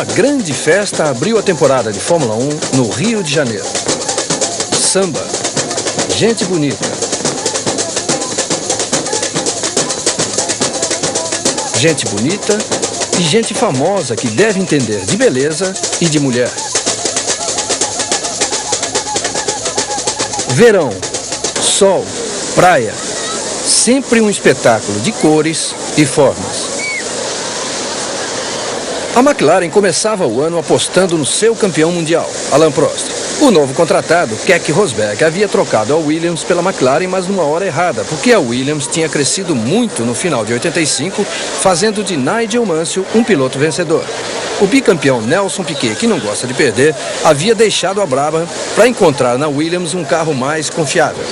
Uma grande festa abriu a temporada de Fórmula 1 no Rio de Janeiro. Samba, gente bonita, gente bonita e gente famosa que deve entender de beleza e de mulher. Verão, sol, praia, sempre um espetáculo de cores e formas. A McLaren começava o ano apostando no seu campeão mundial, Alain Prost. O novo contratado, Keke Rosberg, havia trocado a Williams pela McLaren, mas numa hora errada, porque a Williams tinha crescido muito no final de 85, fazendo de Nigel Mansell um piloto vencedor. O bicampeão Nelson Piquet, que não gosta de perder, havia deixado a Brabham para encontrar na Williams um carro mais confiável.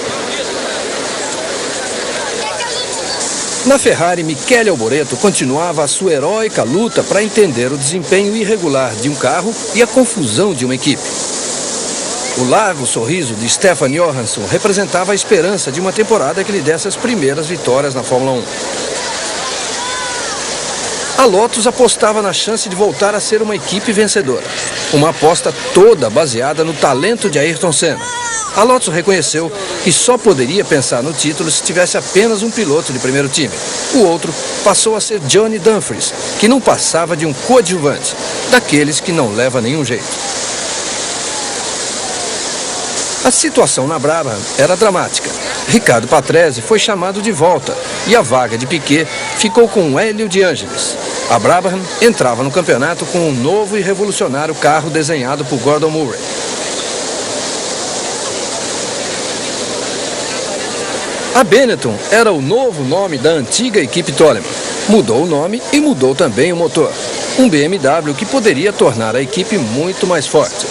Na Ferrari, Michele Alboreto continuava a sua heróica luta para entender o desempenho irregular de um carro e a confusão de uma equipe. O largo sorriso de Stefan Johansson representava a esperança de uma temporada que lhe desse as primeiras vitórias na Fórmula 1. A Lotus apostava na chance de voltar a ser uma equipe vencedora. Uma aposta toda baseada no talento de Ayrton Senna. A Lotus reconheceu que só poderia pensar no título se tivesse apenas um piloto de primeiro time. O outro passou a ser Johnny Dumfries, que não passava de um coadjuvante, daqueles que não leva nenhum jeito. A situação na Brabham era dramática. Ricardo Patrese foi chamado de volta e a vaga de Piquet ficou com Hélio de Ângeles. A Brabham entrava no campeonato com um novo e revolucionário carro desenhado por Gordon Murray. A Benetton era o novo nome da antiga equipe Toleman. Mudou o nome e mudou também o motor. Um BMW que poderia tornar a equipe muito mais forte.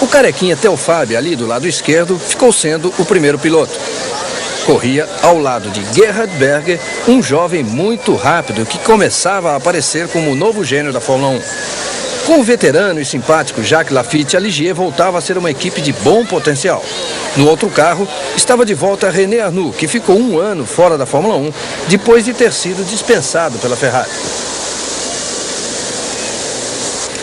O carequinha Telfab, ali do lado esquerdo, ficou sendo o primeiro piloto. Corria ao lado de Gerhard Berger, um jovem muito rápido que começava a aparecer como o novo gênio da Fórmula 1. Com o veterano e simpático Jacques Laffite, a Ligier voltava a ser uma equipe de bom potencial. No outro carro, estava de volta René Arnoux, que ficou um ano fora da Fórmula 1, depois de ter sido dispensado pela Ferrari.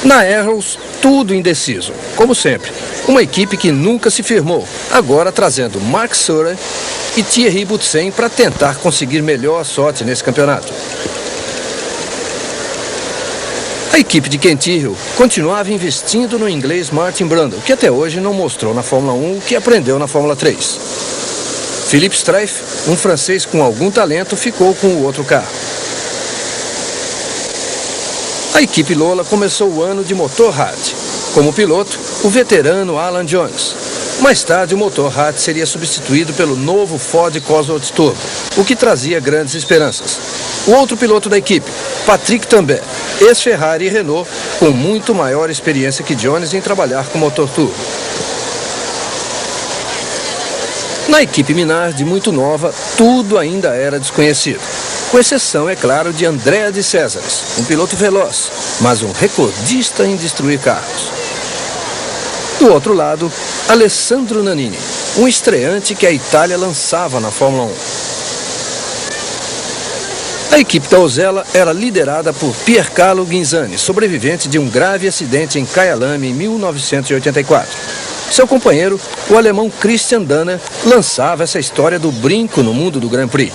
Na Arrows, tudo indeciso, como sempre. Uma equipe que nunca se firmou, agora trazendo Mark Surer e Thierry Boutsen para tentar conseguir melhor sorte nesse campeonato. A equipe de Ken Tyrrell continuava investindo no inglês Martin Brundle, que até hoje não mostrou na Fórmula 1 o que aprendeu na Fórmula 3. Philippe Streiff, um francês com algum talento, ficou com o outro carro. A equipe Lola começou o ano de motor hard. Como piloto, o veterano Alan Jones. Mais tarde, o motor Hatch seria substituído pelo novo Ford Cosworth Turbo, o que trazia grandes esperanças. O outro piloto da equipe, Patrick Tambay, ex-Ferrari e Renault, com muito maior experiência que Jones em trabalhar com motor turbo. Na equipe Minardi, muito nova, tudo ainda era desconhecido. Com exceção, é claro, de Andrea de Césares, um piloto veloz, mas um recordista em destruir carros. Do outro lado, Alessandro Nannini, um estreante que a Itália lançava na Fórmula 1. A equipe da Osella era liderada por Piercarlo Ghinzani, sobrevivente de um grave acidente em Kyalami em 1984. Seu companheiro, o alemão Christian Danner, lançava essa história do brinco no mundo do Grand Prix.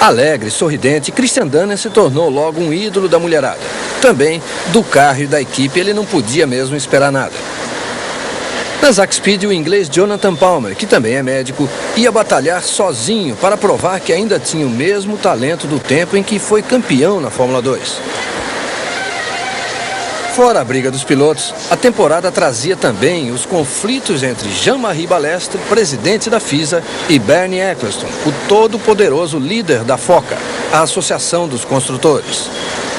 Alegre, sorridente, Christian Danner se tornou logo um ídolo da mulherada. Também, do carro e da equipe, ele não podia mesmo esperar nada. Na Zack Speed, o inglês Jonathan Palmer, que também é médico, ia batalhar sozinho para provar que ainda tinha o mesmo talento do tempo em que foi campeão na Fórmula 2. Fora a briga dos pilotos, a temporada trazia também os conflitos entre Jean-Marie Balestre, presidente da FISA, e Bernie Eccleston, o todo-poderoso líder da FOCA, a Associação dos Construtores.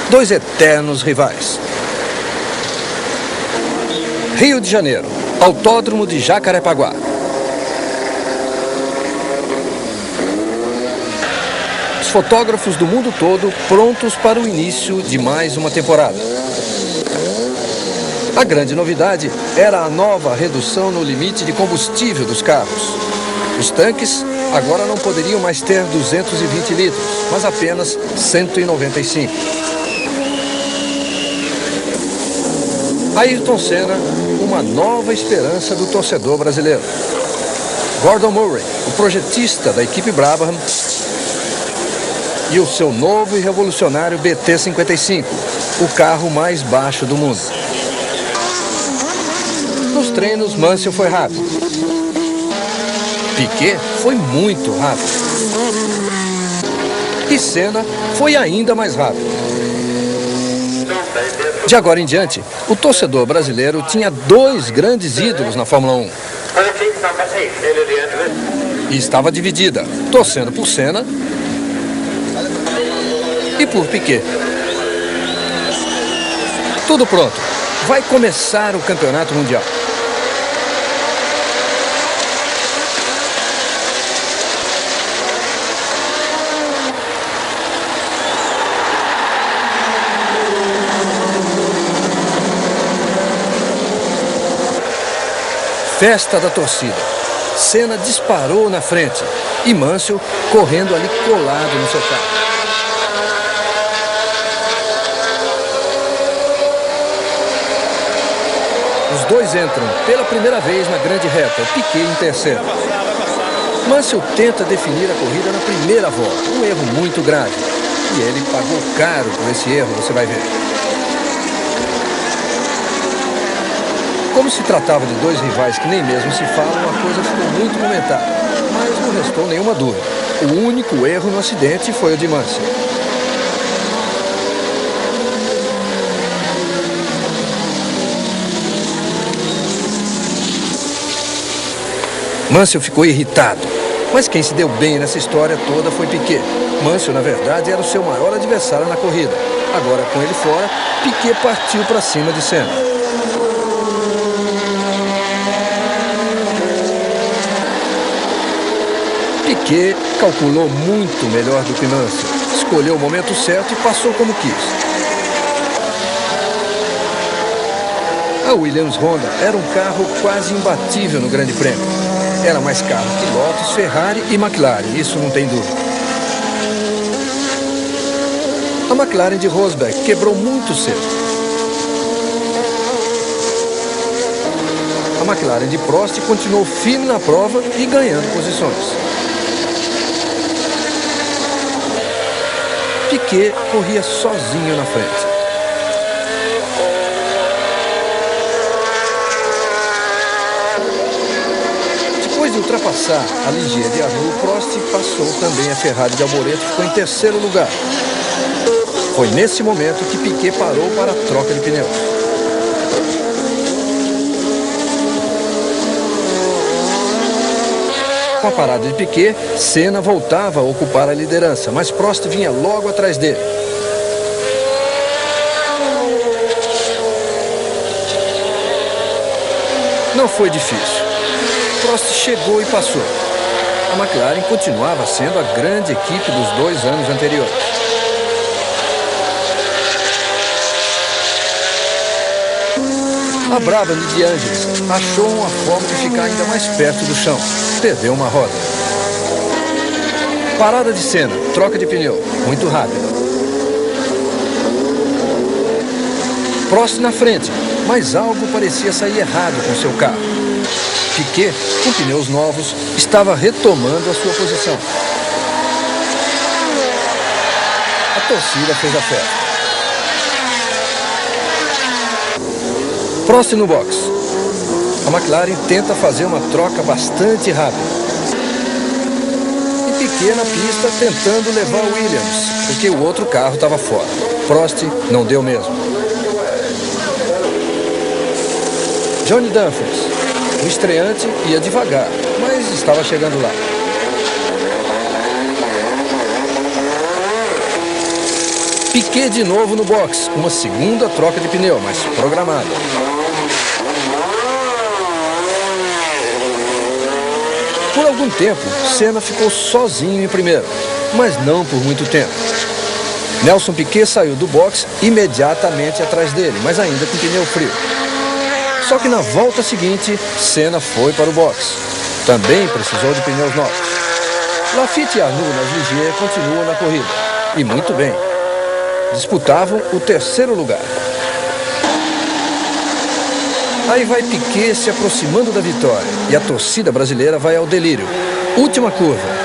Dois eternos rivais. Rio de Janeiro, Autódromo de Jacarepaguá. Os fotógrafos do mundo todo prontos para o início de mais uma temporada. A grande novidade era a nova redução no limite de combustível dos carros. Os tanques agora não poderiam mais ter 220 litros, mas apenas 195. Ayrton Senna, uma nova esperança do torcedor brasileiro. Gordon Murray, o projetista da equipe Brabham, e o seu novo e revolucionário BT-55, o carro mais baixo do mundo. Nos treinos, Mansell foi rápido. Piquet foi muito rápido. E Senna foi ainda mais rápido. De agora em diante, o torcedor brasileiro tinha dois grandes ídolos na Fórmula 1. E estava dividida, torcendo por Senna e por Piquet. Tudo pronto. Vai começar o Campeonato Mundial. Festa da torcida. Senna disparou na frente e Mansell correndo ali colado no seu carro. Os dois entram pela primeira vez na grande reta, Piquet em terceiro. Mansell tenta definir a corrida na primeira volta, um erro muito grave. E ele pagou caro por esse erro, você vai ver. Como se tratava de dois rivais que nem mesmo se falam, a coisa ficou muito momentânea. Mas não restou nenhuma dúvida. O único erro no acidente foi o de Mansell. Mansell ficou irritado. Mas quem se deu bem nessa história toda foi Piquet. Mansell, na verdade, era o seu maior adversário na corrida. Agora, com ele fora, Piquet partiu para cima de Senna. Piquet calculou muito melhor do que Mansell. Escolheu o momento certo e passou como quis. A Williams Honda era um carro quase imbatível no Grande Prêmio. Era mais carro que Lotus, Ferrari e McLaren, isso não tem dúvida. A McLaren de Rosberg quebrou muito cedo. A McLaren de Prost continuou firme na prova e ganhando posições. Piquet corria sozinho na frente. Depois de ultrapassar a Ligier de Arnoux, Prost passou também a Ferrari de Alboreto e ficou em terceiro lugar. Foi nesse momento que Piquet parou para a troca de pneus. Com a parada de Piquet, Senna voltava a ocupar a liderança, mas Prost vinha logo atrás dele. Não foi difícil. Prost chegou e passou. A McLaren continuava sendo a grande equipe dos 2 anos anteriores. A brava de Angelis achou uma forma de ficar ainda mais perto do chão. Perdeu uma roda. Parada de Senna, troca de pneu, muito rápida. Prost na frente, mas algo parecia sair errado com seu carro. Piquet, com pneus novos, estava retomando a sua posição. A torcida fez a festa. Prost no box. A McLaren tenta fazer uma troca bastante rápida. E Piquet na pista tentando levar o Williams, porque o outro carro estava fora. Prost não deu mesmo. Johnny Dumfries, o estreante, ia devagar, mas estava chegando lá. Piquet de novo no box, uma segunda troca de pneu, mas programada. Por algum tempo, Senna ficou sozinho em primeiro, mas não por muito tempo. Nelson Piquet saiu do box imediatamente atrás dele, mas ainda com pneu frio. Só que na volta seguinte, Senna foi para o box. Também precisou de pneus novos. Laffite e Arnoux nas Ligier continuam na corrida. E muito bem. Disputavam o 3º lugar. Aí vai Piquet se aproximando da vitória. E a torcida brasileira vai ao delírio. Última curva.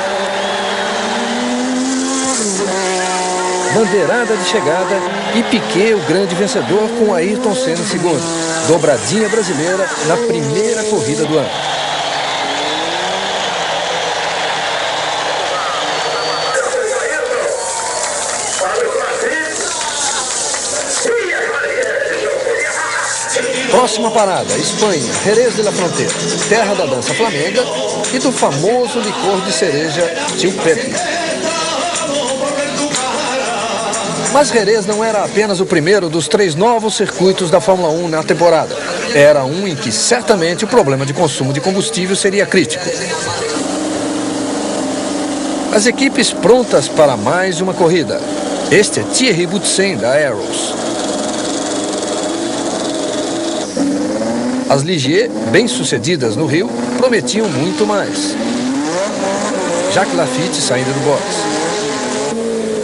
Bandeirada de chegada e Piquet o grande vencedor com Ayrton Senna em segundo. Dobradinha brasileira na primeira corrida do ano. Próxima parada, Espanha, Jerez de la Frontera, terra da dança flamenga e do famoso licor de cereja Tio Pepe. Mas Jerez não era apenas o primeiro dos 3 novos circuitos da Fórmula 1 na temporada. Era um em que certamente o problema de consumo de combustível seria crítico. As equipes prontas para mais uma corrida. Este é Thierry Boutsen da Arrows. As Ligier, bem-sucedidas no Rio, prometiam muito mais. Jacques Laffite saindo do box.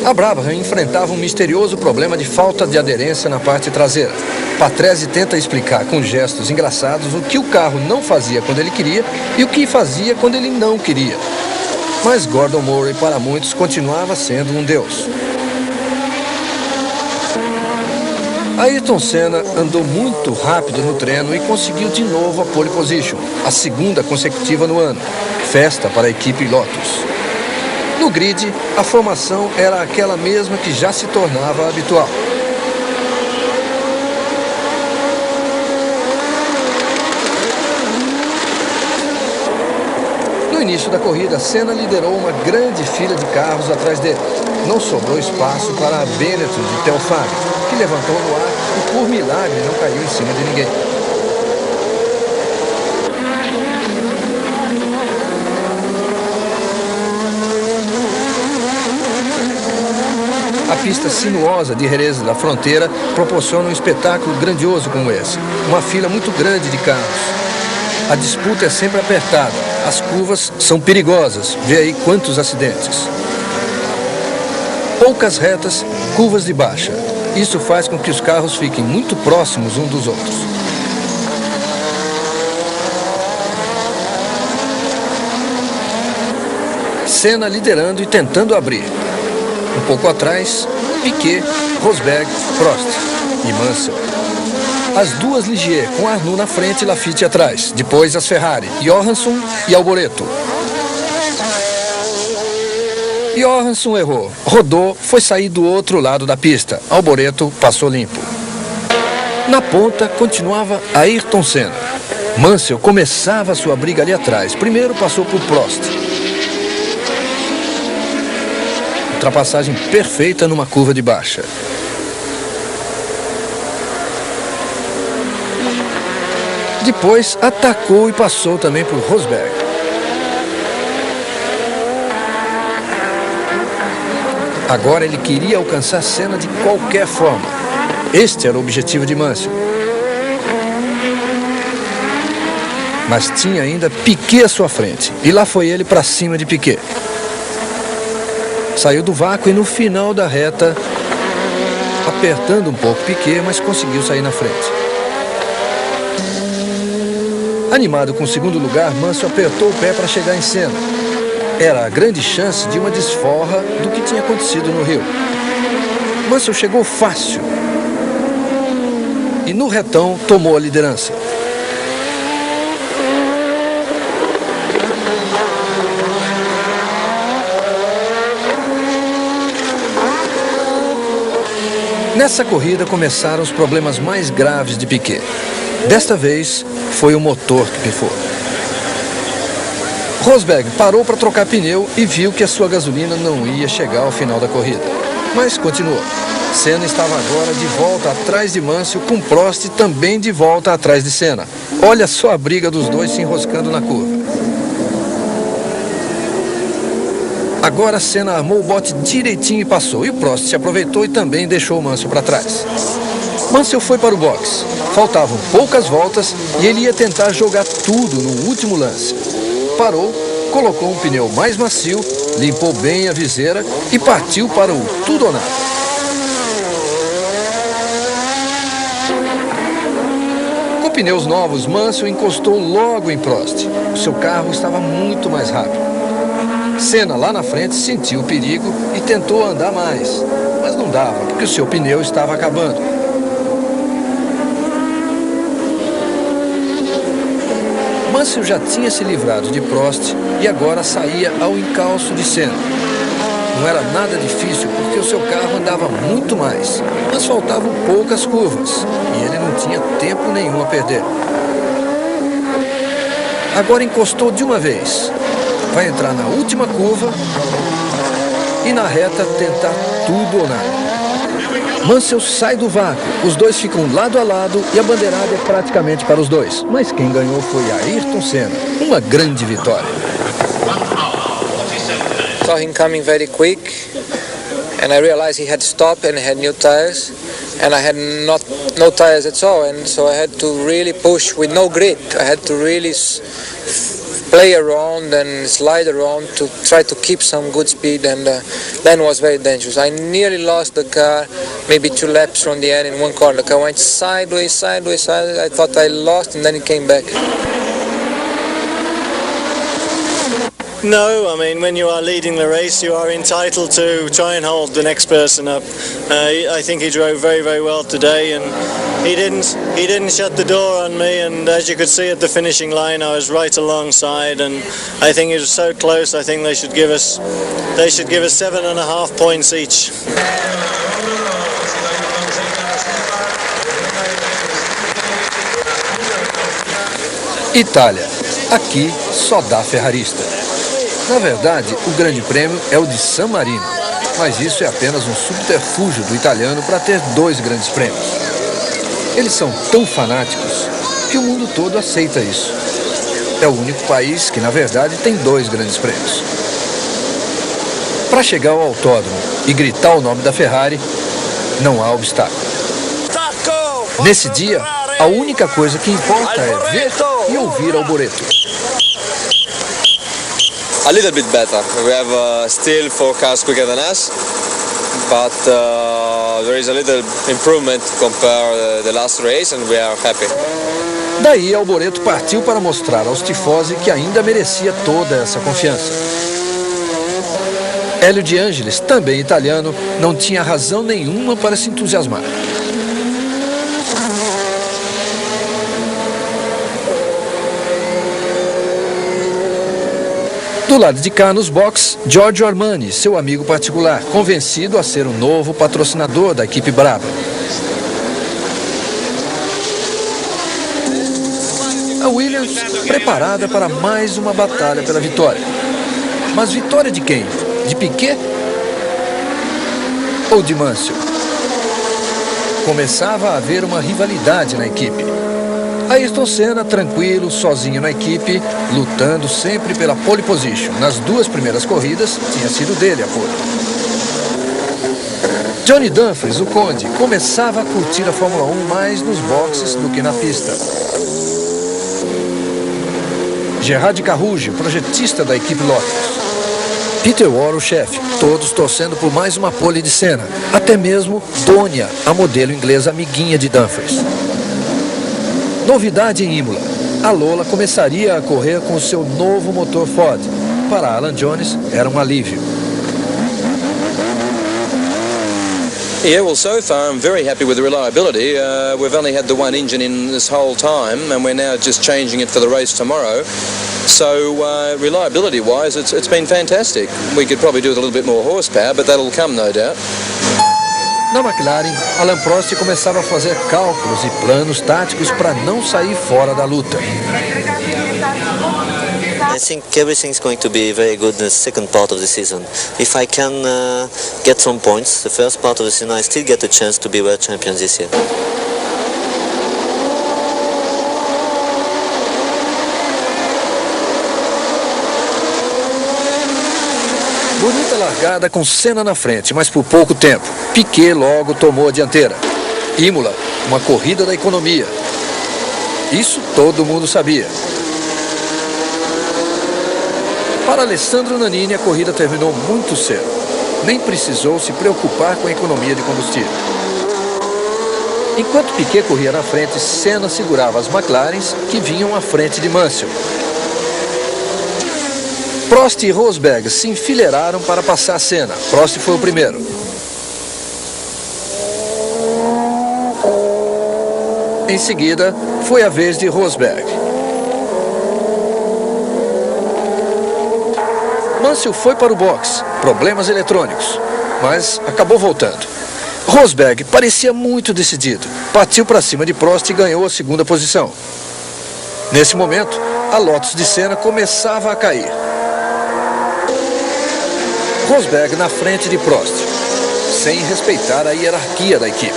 A Brabham enfrentava um misterioso problema de falta de aderência na parte traseira. Patrese tenta explicar com gestos engraçados o que o carro não fazia quando ele queria e o que fazia quando ele não queria. Mas Gordon Murray, para muitos, continuava sendo um deus. Ayrton Senna andou muito rápido no treino e conseguiu de novo a pole position, a segunda consecutiva no ano. Festa para a equipe Lotus. No grid, a formação era aquela mesma que já se tornava habitual. No início da corrida, Senna liderou uma grande fila de carros atrás dele. Não sobrou espaço para a Benetton de Telfag, que levantou no ar e, por milagre, não caiu em cima de ninguém. A pista sinuosa de Jerez da Fronteira proporciona um espetáculo grandioso como esse. Uma fila muito grande de carros. A disputa é sempre apertada. As curvas são perigosas. Vê aí quantos acidentes. Poucas retas, curvas de baixa. Isso faz com que os carros fiquem muito próximos uns dos outros. Senna liderando e tentando abrir. Um pouco atrás, Piquet, Rosberg, Prost e Mansell. As duas Ligier, com Arnoux na frente e Laffite atrás. Depois as Ferrari, Johansson e Alboreto. Johansson errou, rodou, foi sair do outro lado da pista. Alboreto passou limpo. Na ponta, continuava Ayrton Senna. Mansell começava sua briga ali atrás. Primeiro passou por Prost. Ultrapassagem perfeita numa curva de baixa. Depois atacou e passou também por Rosberg. Agora ele queria alcançar Senna de qualquer forma. Este era o objetivo de Mansell. Mas tinha ainda Piquet à sua frente. E lá foi ele para cima de Piquet. Saiu do vácuo e no final da reta, apertando um pouco Piquet, mas conseguiu sair na frente. Animado com o segundo lugar, Mansell apertou o pé para chegar em Senna. Era a grande chance de uma desforra do que tinha acontecido no Rio. Mansell chegou fácil e no retão tomou a liderança. Nessa corrida começaram os problemas mais graves de Piquet. Desta vez, foi o motor que pifou. Rosberg parou para trocar pneu e viu que a sua gasolina não ia chegar ao final da corrida. Mas continuou. Senna estava agora de volta atrás de Mansell, com Prost também de volta atrás de Senna. Olha só a briga dos dois se enroscando na curva. Agora Senna armou o bote direitinho e passou. E o Prost se aproveitou e também deixou o Mansell para trás. Mansell foi para o box. Faltavam poucas voltas e ele ia tentar jogar tudo no último lance. Parou, colocou um pneu mais macio, limpou bem a viseira e partiu para o tudo ou nada. Com pneus novos, Mansell encostou logo em Prost. O seu carro estava muito mais rápido. Senna, lá na frente, sentiu o perigo e tentou andar mais, mas não dava, porque o seu pneu estava acabando. Mansell já tinha se livrado de Prost e agora saía ao encalço de Senna. Não era nada difícil, porque o seu carro andava muito mais, mas faltavam poucas curvas e ele não tinha tempo nenhum a perder. Agora encostou de uma vez. Vai entrar na última curva e na reta tentar tudo ou nada. Mansell sai do vácuo, os dois ficam lado a lado e a bandeirada é praticamente para os dois. Mas quem ganhou foi Ayrton Senna, uma grande vitória. Saw him coming very quick and I realized he had stopped and had new tires and I had no tires at all, and so I had to really push with no grip. I had to really play around and slide around to try to keep some good speed, and then was very dangerous. I nearly lost the car, maybe 2 laps from the end in one corner. The car went sideways. I thought I lost and then it came back. No, I mean, when you are leading the race, you are entitled to try and hold the next person up. I think he drove very, very well today, and he didn't shut the door on me. And as you could see at the finishing line, I was right alongside, and I think it was so close. I think they should give us 7.5 points each. Itália. Aqui só dá ferrarista. Na verdade, o grande prêmio é o de San Marino, mas isso é apenas um subterfúgio do italiano para ter 2 grandes prêmios. Eles são tão fanáticos que o mundo todo aceita isso. É o único país que, na verdade, tem 2 grandes prêmios. Para chegar ao autódromo e gritar o nome da Ferrari, não há obstáculo. Nesse dia, a única coisa que importa é ver e ouvir Alboreto. A little bit better. We have still 4 cars quicker than us, but there is a little improvement compared the last race, and we are happy. Daí Alboreto partiu para mostrar aos tifosi que ainda merecia toda essa confiança. Hélio de Ângelis, também italiano, não tinha razão nenhuma para se entusiasmar. Do lado de cá, nos box, Giorgio Armani, seu amigo particular, convencido a ser o novo patrocinador da equipe Brabham. A Williams preparada para mais uma batalha pela vitória. Mas vitória de quem? De Piquet? Ou de Mansell? Começava a haver uma rivalidade na equipe. Ayrton Senna, tranquilo, sozinho na equipe, lutando sempre pela pole position. Nas duas primeiras corridas, tinha sido dele a pole. Johnny Dumfries, o Conde, começava a curtir a Fórmula 1 mais nos boxes do que na pista. Gerard Carouge, projetista da equipe Lotus. Peter Warr, o chefe, todos torcendo por mais uma pole de Senna. Até mesmo Tonya, a modelo inglesa amiguinha de Dumfries. Novidade em Imola. A Lola começaria a correr com o seu novo motor Ford. Para Alan Jones, era um alívio. Yeah, well, so far I'm very happy with the reliability. We've only had the one engine in this whole time, and we're now just changing it for the race tomorrow. So reliability-wise, it's been fantastic. We could probably do with a little bit more horsepower, but that'll come, no doubt. Na McLaren, Alain Prost começava a fazer cálculos e planos táticos para não sair fora da luta. I think everything's going to be very good in the second part of the season. If I can get some points, the first part of the season, I still get a chance to be world champion this year. Bonita largada com Senna na frente, mas por pouco tempo. Piquet logo tomou a dianteira. Imola, uma corrida da economia. Isso todo mundo sabia. Para Alessandro Nannini, a corrida terminou muito cedo. Nem precisou se preocupar com a economia de combustível. Enquanto Piquet corria na frente, Senna segurava as McLarens que vinham à frente de Mansell. Prost e Rosberg se enfileiraram para passar Senna. Prost foi o primeiro. Em seguida, foi a vez de Rosberg. Mansell foi para o box, problemas eletrônicos, mas acabou voltando. Rosberg parecia muito decidido, partiu para cima de Prost e ganhou a segunda posição. Nesse momento, a Lotus de Senna começava a cair. Rosberg na frente de Prost, sem respeitar a hierarquia da equipe.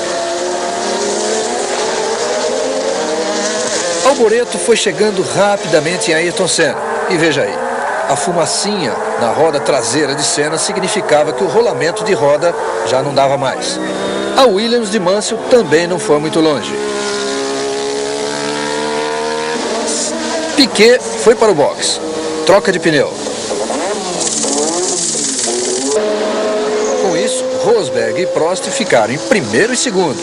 Alboreto foi chegando rapidamente em Ayrton Senna. E veja aí, a fumacinha na roda traseira de Senna significava que o rolamento de roda já não dava mais. A Williams de Mansell também não foi muito longe. Piquet foi para o box. Troca de pneu. Com isso, Rosberg e Prost ficaram em primeiro e segundo.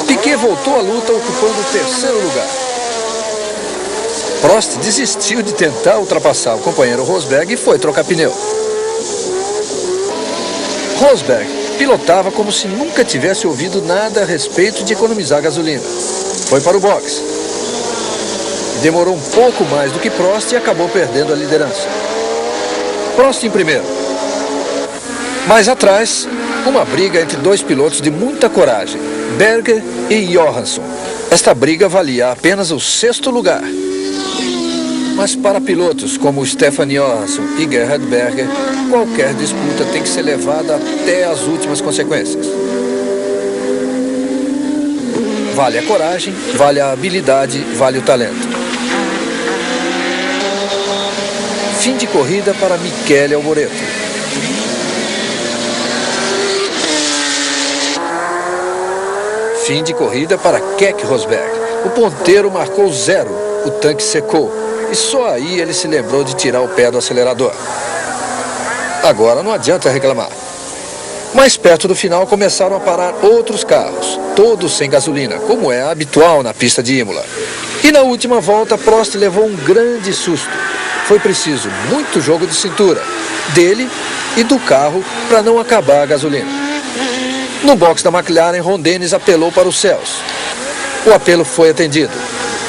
Piquet voltou à luta ocupando o terceiro lugar. Prost desistiu de tentar ultrapassar o companheiro Rosberg e foi trocar pneu. Rosberg pilotava como se nunca tivesse ouvido nada a respeito de economizar gasolina. Foi para o box. Demorou um pouco mais do que Prost e acabou perdendo a liderança. Prost em primeiro. Mais atrás, uma briga entre dois pilotos de muita coragem, Berger e Johansson. Esta briga valia apenas o sexto lugar. Mas para pilotos como Stefan Johansson e Gerhard Berger, qualquer disputa tem que ser levada até as últimas consequências. Vale a coragem, vale a habilidade, vale o talento. Fim de corrida para Michele Alboreto. Fim de corrida para Keck Rosberg. O ponteiro marcou 0, o tanque secou. E só aí ele se lembrou de tirar o pé do acelerador. Agora não adianta reclamar. Mais perto do final começaram a parar outros carros, todos sem gasolina, como é habitual na pista de Imola. E na última volta, Prost levou um grande susto. Foi preciso muito jogo de cintura, dele e do carro, para não acabar a gasolina. No box da McLaren, Ron Dennis apelou para os céus. O apelo foi atendido.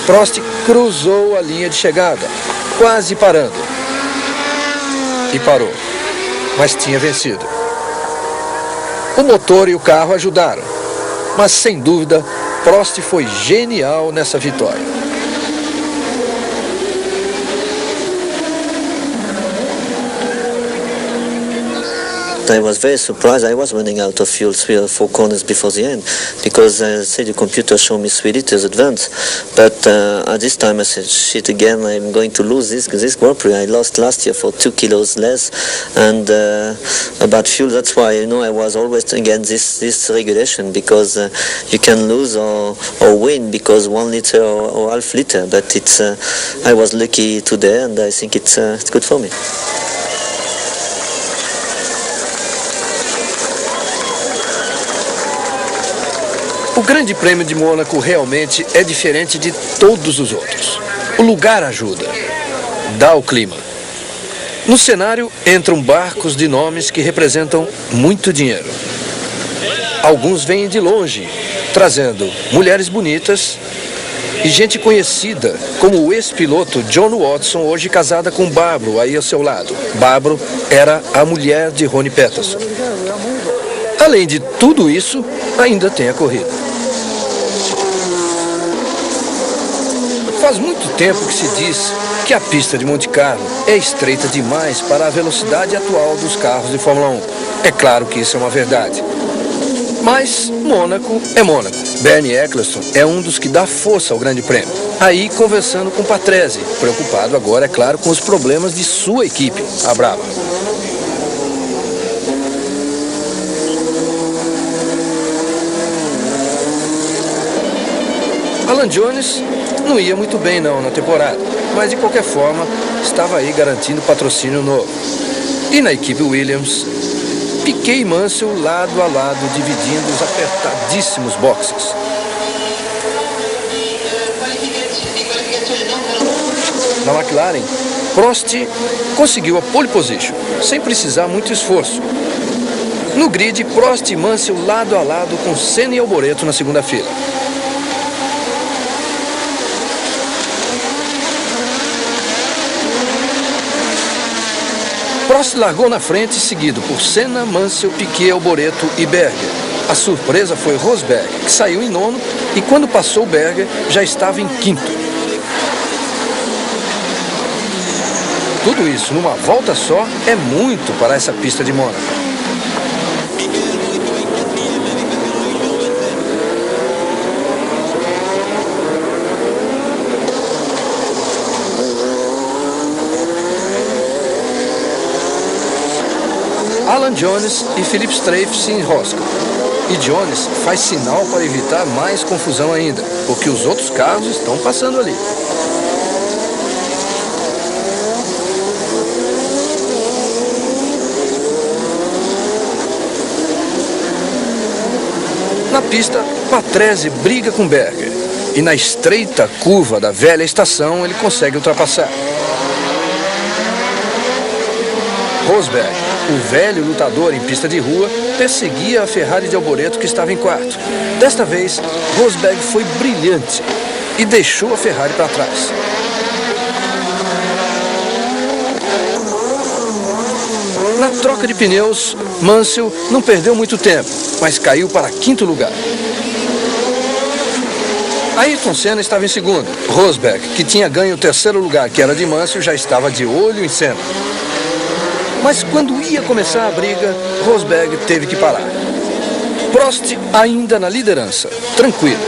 Prost cruzou a linha de chegada, quase parando. E parou, mas tinha vencido. O motor e o carro ajudaram, mas sem dúvida Prost foi genial nessa vitória. I was very surprised. I was running out of fuel 3 or 4 corners before the end because I said the computer showed me 3 liters advance. But at this time I said, shit, again, I'm going to lose this Grand Prix. I lost last year for 2 kilos less. And about fuel, that's why I was always against this regulation, because you can lose or win because 1 liter or half liter. But I was lucky today, and I think it's good for me. O Grande Prêmio de Mônaco realmente é diferente de todos os outros. O lugar ajuda, dá o clima. No cenário entram barcos de nomes que representam muito dinheiro. Alguns vêm de longe, trazendo mulheres bonitas e gente conhecida, como o ex-piloto John Watson, hoje casada com Barbro, aí ao seu lado. Barbro era a mulher de Ronnie Peterson. Além de tudo isso, ainda tem a corrida. Faz muito tempo que se diz que a pista de Monte Carlo é estreita demais para a velocidade atual dos carros de Fórmula 1. É claro que isso é uma verdade. Mas Mônaco é Mônaco. Bernie Eccleston é um dos que dá força ao Grande Prêmio. Aí conversando com Patrese, preocupado agora, é claro, com os problemas de sua equipe, a Brabham. Alan Jones não ia muito bem não na temporada, mas de qualquer forma estava aí garantindo patrocínio novo. E na equipe Williams, Piquet e Mansell lado a lado, dividindo os apertadíssimos boxes. Na McLaren, Prost conseguiu a pole position, sem precisar muito esforço. No grid, Prost e Mansell lado a lado com Senna e Alboreto na segunda fila. Prost largou na frente, seguido por Senna, Mansell, Piquet, Alboreto e Berger. A surpresa foi Rosberg, que saiu em nono e quando passou Berger já estava em quinto. Tudo isso numa volta só é muito para essa pista de Mônaco. Alan Jones e Philip Strafe se enroscam. E Jones faz sinal para evitar mais confusão ainda, porque os outros carros estão passando ali. Na pista, Patrese briga com Berger. E na estreita curva da velha estação, ele consegue ultrapassar. Rosberg, o velho lutador em pista de rua, perseguia a Ferrari de Alboreto, que estava em quarto. Desta vez, Rosberg foi brilhante e deixou a Ferrari para trás. Na troca de pneus, Mansell não perdeu muito tempo, mas caiu para quinto lugar. Ayrton Senna estava em segundo. Rosberg, que tinha ganho o terceiro lugar, que era de Mansell, já estava de olho em Senna. Mas quando ia começar a briga, Rosberg teve que parar. Prost ainda na liderança, tranquilo.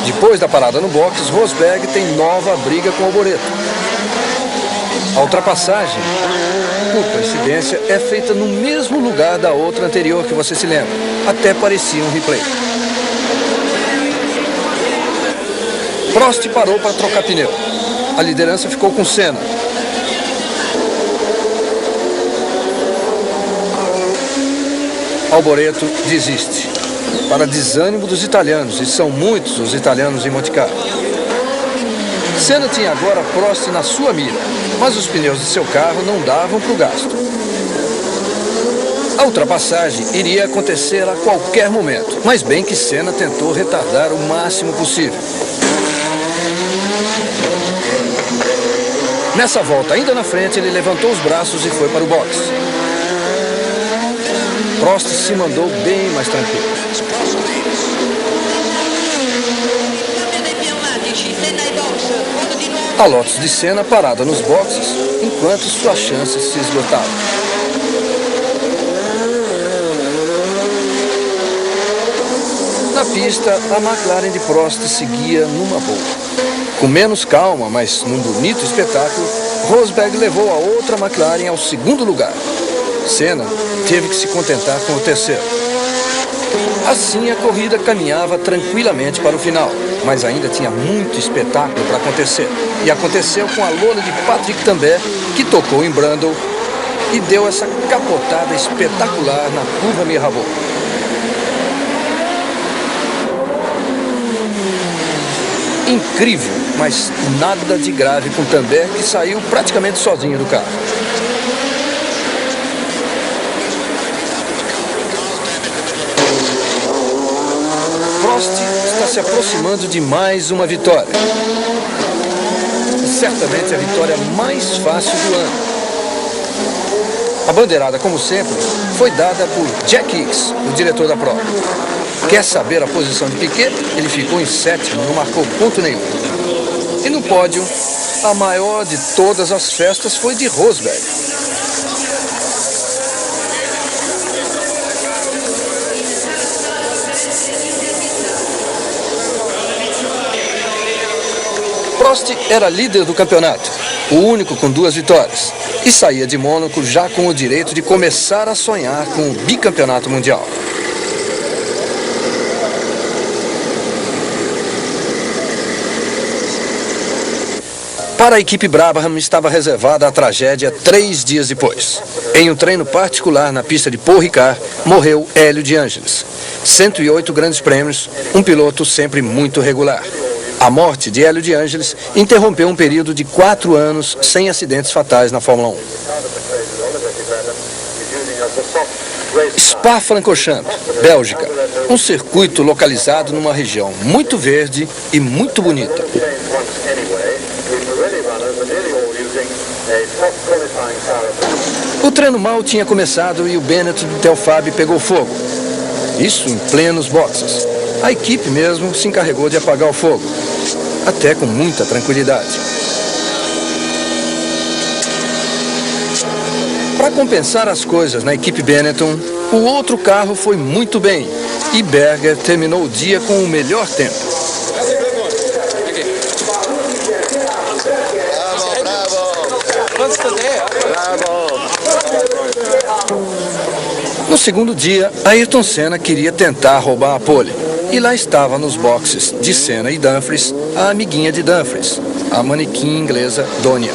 Depois da parada no box, Rosberg tem nova briga com Alboreto. A ultrapassagem, por coincidência, é feita no mesmo lugar da outra anterior que você se lembra. Até parecia um replay. Prost parou para trocar pneu. A liderança ficou com Senna. Alboreto desiste, para desânimo dos italianos, e são muitos os italianos em Monte Carlo. Senna tinha agora Prost na sua mira, mas os pneus de seu carro não davam para o gasto. A ultrapassagem iria acontecer a qualquer momento, mas bem que Senna tentou retardar o máximo possível. Nessa volta, ainda na frente, ele levantou os braços e foi para o box. Prost se mandou bem mais tranquilo. A Lotus de Senna parada nos boxes, enquanto suas chances se esgotavam. Na pista, a McLaren de Prost seguia numa boa. Com menos calma, mas num bonito espetáculo, Rosberg levou a outra McLaren ao segundo lugar. Senna teve que se contentar com o terceiro. Assim, a corrida caminhava tranquilamente para o final, mas ainda tinha muito espetáculo para acontecer. E aconteceu com a Lola de Patrick Tambay, que tocou em Brundle e deu essa capotada espetacular na curva Mirabeau. Incrível, mas nada de grave com Tambay, que saiu praticamente sozinho do carro. Prost está se aproximando de mais uma vitória. E certamente a vitória mais fácil do ano. A bandeirada, como sempre, foi dada por Jack Hicks, o diretor da prova. Quer saber a posição de Piquet? Ele ficou em sétimo, não marcou ponto nenhum. E no pódio, a maior de todas as festas foi de Rosberg. Prost era líder do campeonato, o único com 2 vitórias, e saía de Mônaco já com o direito de começar a sonhar com o bicampeonato mundial. Para a equipe Brabham estava reservada a tragédia 3 dias depois. Em um treino particular na pista de Paul Ricard, morreu Hélio de Ângeles. 108 grandes prêmios, um piloto sempre muito regular. A morte de Hélio de Ângeles interrompeu um período de 4 anos sem acidentes fatais na Fórmula 1. Spa-Francorchamps, Bélgica. Um circuito localizado numa região muito verde e muito bonita. O treino mal tinha começado e o Bennett do Telfab pegou fogo. Isso em plenos boxes. A equipe mesmo se encarregou de apagar o fogo, até com muita tranquilidade. Para compensar as coisas na equipe Benetton, o outro carro foi muito bem e Berger terminou o dia com o melhor tempo. No segundo dia, Ayrton Senna queria tentar roubar a pole. E lá estava nos boxes de Senna e Dumfries a amiguinha de Dumfries, a manequim inglesa Donia.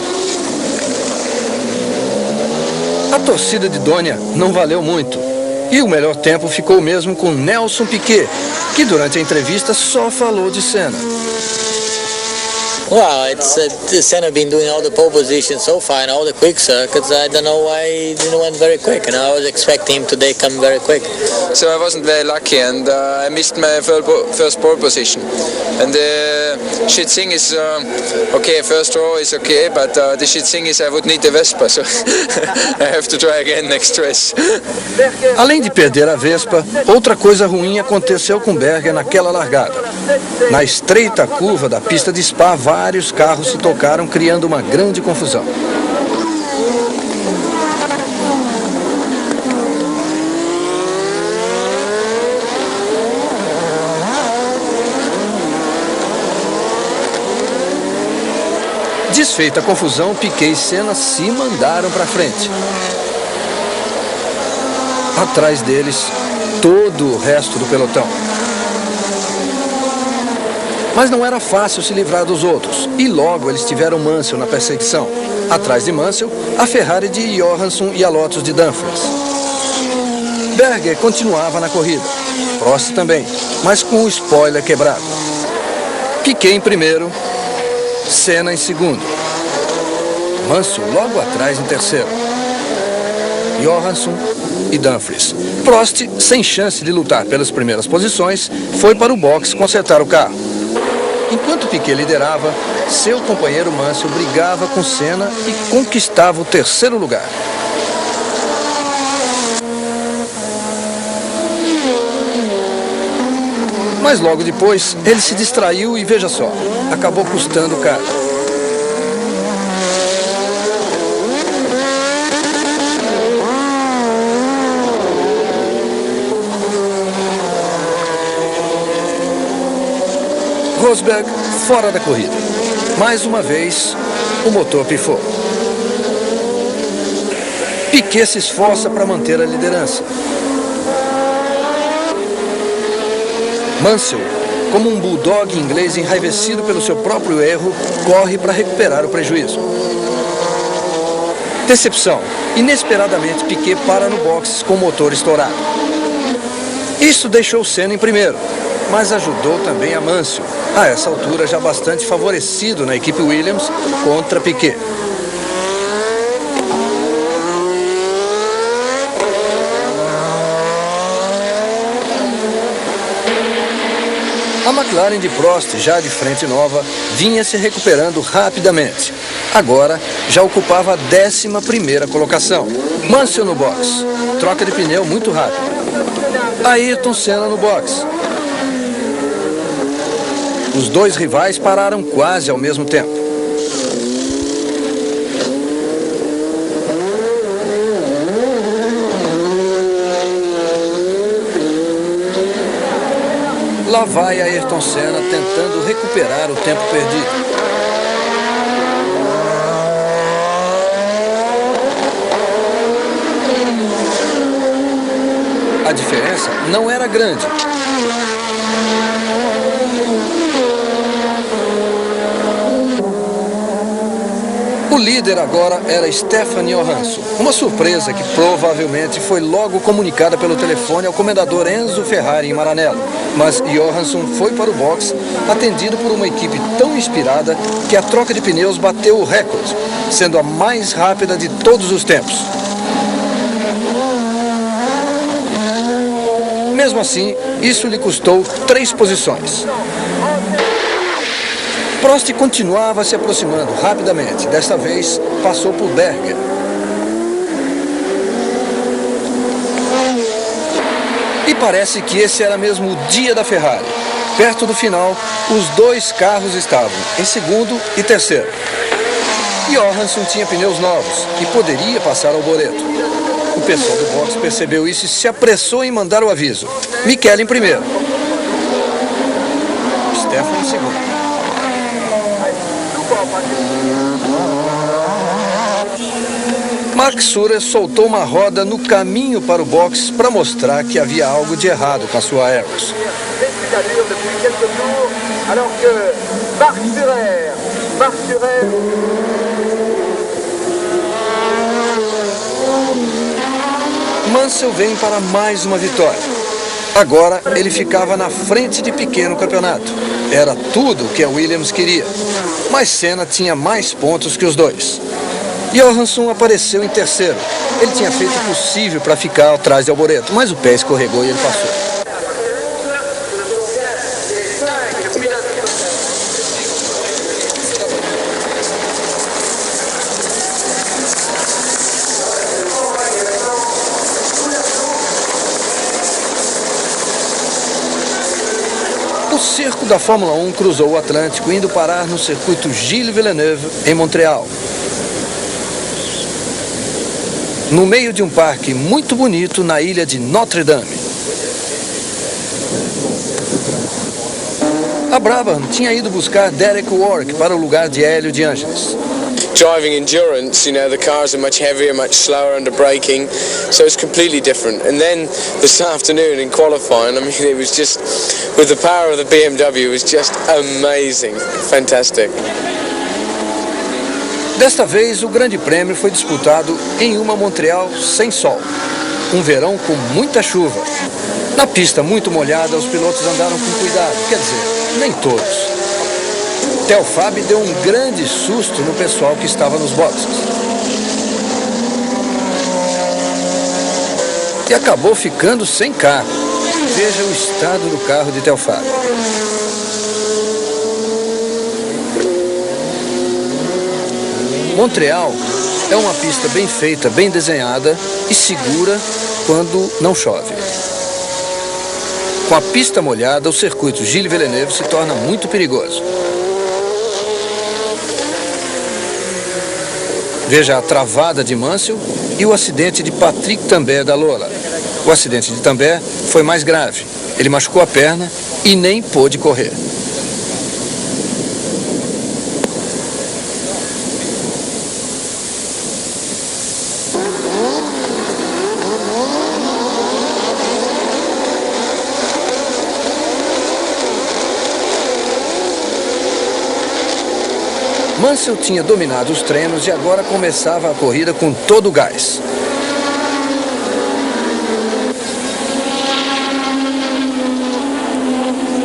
A torcida de Donia não valeu muito. E o melhor tempo ficou mesmo com Nelson Piquet, que durante a entrevista só falou de Senna. Well, Senna been doing all the pole positions so far in all the quick circuits. I don't know why he didn't went very quick. I was expecting him today come very quick. So I wasn't very lucky, and I missed my first pole position. And the shit thing is, okay, first row is okay, but the shit thing is I would need the Vespa, so I have to try again next race. Além de perder a Vespa, outra coisa ruim aconteceu com Berger naquela largada. Na estreita curva da pista de Spa, vários carros se tocaram, criando uma grande confusão. Desfeita a confusão, Piquet e Senna se mandaram para frente. Atrás deles, todo o resto do pelotão. Mas não era fácil se livrar dos outros, e logo eles tiveram Mansell na perseguição. Atrás de Mansell, a Ferrari de Johansson e a Lotus de Dumfries. Berger continuava na corrida, Prost também, mas com o spoiler quebrado. Piquet em primeiro, Senna em segundo. Mansell logo atrás em terceiro. Johansson e Dumfries. Prost, sem chance de lutar pelas primeiras posições, foi para o box consertar o carro. Enquanto Piquet liderava, seu companheiro Mansell brigava com Senna e conquistava o terceiro lugar. Mas logo depois, ele se distraiu e veja só, acabou custando o carro. Rosberg fora da corrida. Mais uma vez, o motor pifou. Piquet se esforça para manter a liderança. Mansell, como um bulldog inglês enraivecido pelo seu próprio erro, corre para recuperar o prejuízo. Decepção. Inesperadamente, Piquet para no box com o motor estourado. Isso deixou Senna em primeiro, mas ajudou também a Mansell, a essa altura já bastante favorecido na equipe Williams contra Piquet. A McLaren de Prost, já de frente nova, vinha se recuperando rapidamente. Agora, já ocupava a 11ª colocação. Mansell no box. Troca de pneu muito rápido. Ayrton Senna no box. Os dois rivais pararam quase ao mesmo tempo. Lá vai Ayrton Senna tentando recuperar o tempo perdido. A diferença não era grande. O líder agora era Stefan Johansson, uma surpresa que provavelmente foi logo comunicada pelo telefone ao comendador Enzo Ferrari em Maranello. Mas Johansson foi para o box, atendido por uma equipe tão inspirada que a troca de pneus bateu o recorde, sendo a mais rápida de todos os tempos. Mesmo assim, isso lhe custou 3 posições. Prost continuava se aproximando rapidamente. Desta vez, passou por Berger. E parece que esse era mesmo o dia da Ferrari. Perto do final, os dois carros estavam em segundo e terceiro. Johansson tinha pneus novos e poderia passar ao boleto. O pessoal do box percebeu isso e se apressou em mandar o aviso. Michele em primeiro. Stefan em segundo. Mark Surer soltou uma roda no caminho para o box para mostrar que havia algo de errado com a sua Aeros. Mansell vem para mais uma vitória. Agora ele ficava na frente de Piquet no campeonato. Era tudo o que a Williams queria. Mas Senna tinha mais pontos que os dois. Johansson apareceu em terceiro. Ele tinha feito o possível para ficar atrás de Alboreto, mas o pé escorregou e ele passou. O circo da Fórmula 1 cruzou o Atlântico, indo parar no circuito Gilles Villeneuve, em Montreal. No meio de um parque muito bonito na ilha de Notre Dame. A Brabham tinha ido buscar Derek Warwick para o lugar de Hélio de Angelis. Driving endurance, the cars are much heavier, much slower under braking, so it's completely different. And then this afternoon in qualifying, it was just, with the power of the BMW, it was just amazing, fantastic. Desta vez, o Grande Prêmio foi disputado em uma Montreal sem sol. Um verão com muita chuva. Na pista muito molhada, os pilotos andaram com cuidado, quer dizer, nem todos. Telfab deu um grande susto no pessoal que estava nos boxes. E acabou ficando sem carro. Veja o estado do carro de Telfab. Montreal é uma pista bem feita, bem desenhada e segura quando não chove. Com a pista molhada, o circuito Gilles Villeneuve se torna muito perigoso. Veja a travada de Mansell e o acidente de Patrick Tambay da Lola. O acidente de Tambay foi mais grave. Ele machucou a perna e nem pôde correr. Mansell tinha dominado os treinos e agora começava a corrida com todo o gás.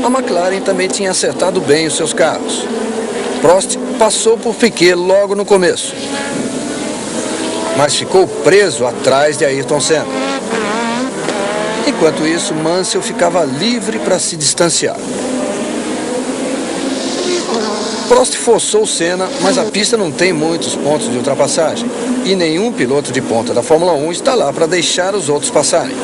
A McLaren também tinha acertado bem os seus carros. Prost passou por Piquet logo no começo, mas ficou preso atrás de Ayrton Senna. Enquanto isso, Mansell ficava livre para se distanciar. Prost forçou Senna, mas a pista não tem muitos pontos de ultrapassagem e nenhum piloto de ponta da Fórmula 1 está lá para deixar os outros passarem.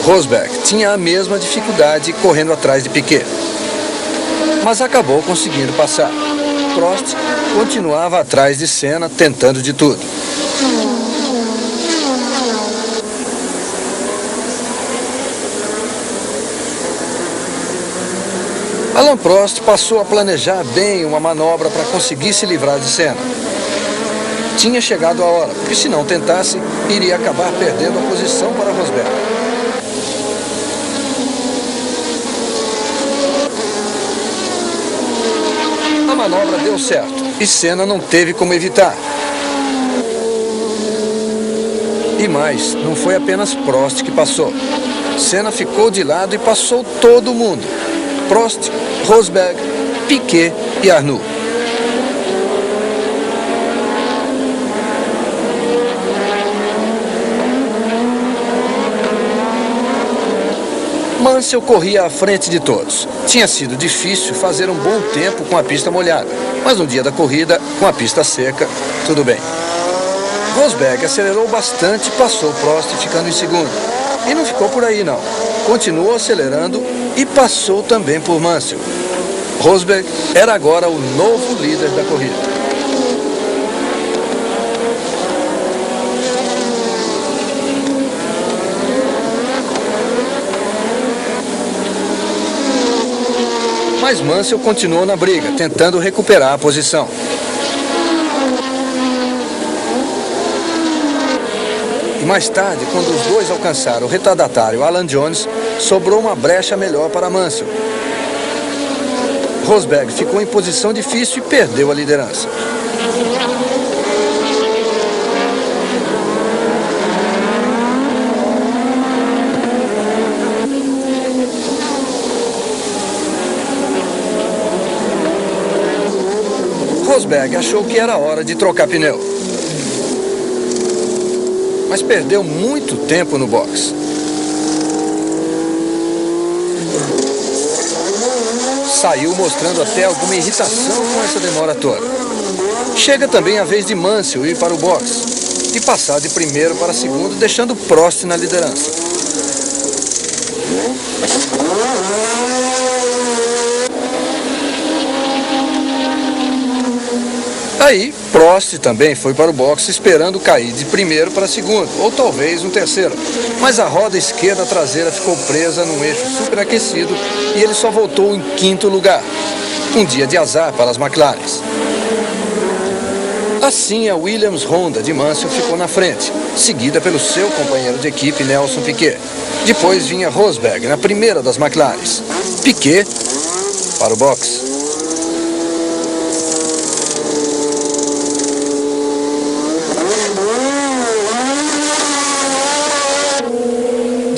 Rosberg tinha a mesma dificuldade correndo atrás de Piquet, mas acabou conseguindo passar. Prost continuava atrás de Senna, tentando de tudo. Alain Prost passou a planejar bem uma manobra para conseguir se livrar de Senna. Tinha chegado a hora, porque se não tentasse, iria acabar perdendo a posição para Rosberg. A manobra deu certo e Senna não teve como evitar. E mais, não foi apenas Prost que passou. Senna ficou de lado e passou todo mundo. Prost, Rosberg, Piquet e Arnoux. Mansell corria à frente de todos. Tinha sido difícil fazer um bom tempo com a pista molhada, mas no dia da corrida, com a pista seca, tudo bem. Rosberg acelerou bastante e passou Prost ficando em segundo. E não ficou por aí não. Continuou acelerando e passou também por Mansell. Rosberg era agora o novo líder da corrida. Mas Mansell continuou na briga, tentando recuperar a posição. E mais tarde, quando os dois alcançaram o retardatário Alan Jones, sobrou uma brecha melhor para Mansell. Rosberg ficou em posição difícil e perdeu a liderança. Rosberg achou que era hora de trocar pneu, mas perdeu muito tempo no box. Saiu mostrando até alguma irritação com essa demora toda. Chega também a vez de Mansell ir para o box e passar de primeiro para segundo, deixando Prost na liderança. Aí, Prost também foi para o boxe esperando cair de primeiro para segundo, ou talvez um terceiro. Mas a roda esquerda traseira ficou presa num eixo superaquecido e ele só voltou em quinto lugar. Um dia de azar para as McLarens. Assim, a Williams Honda de Mansell ficou na frente, seguida pelo seu companheiro de equipe, Nelson Piquet. Depois vinha Rosberg na primeira das McLarens. Piquet para o boxe.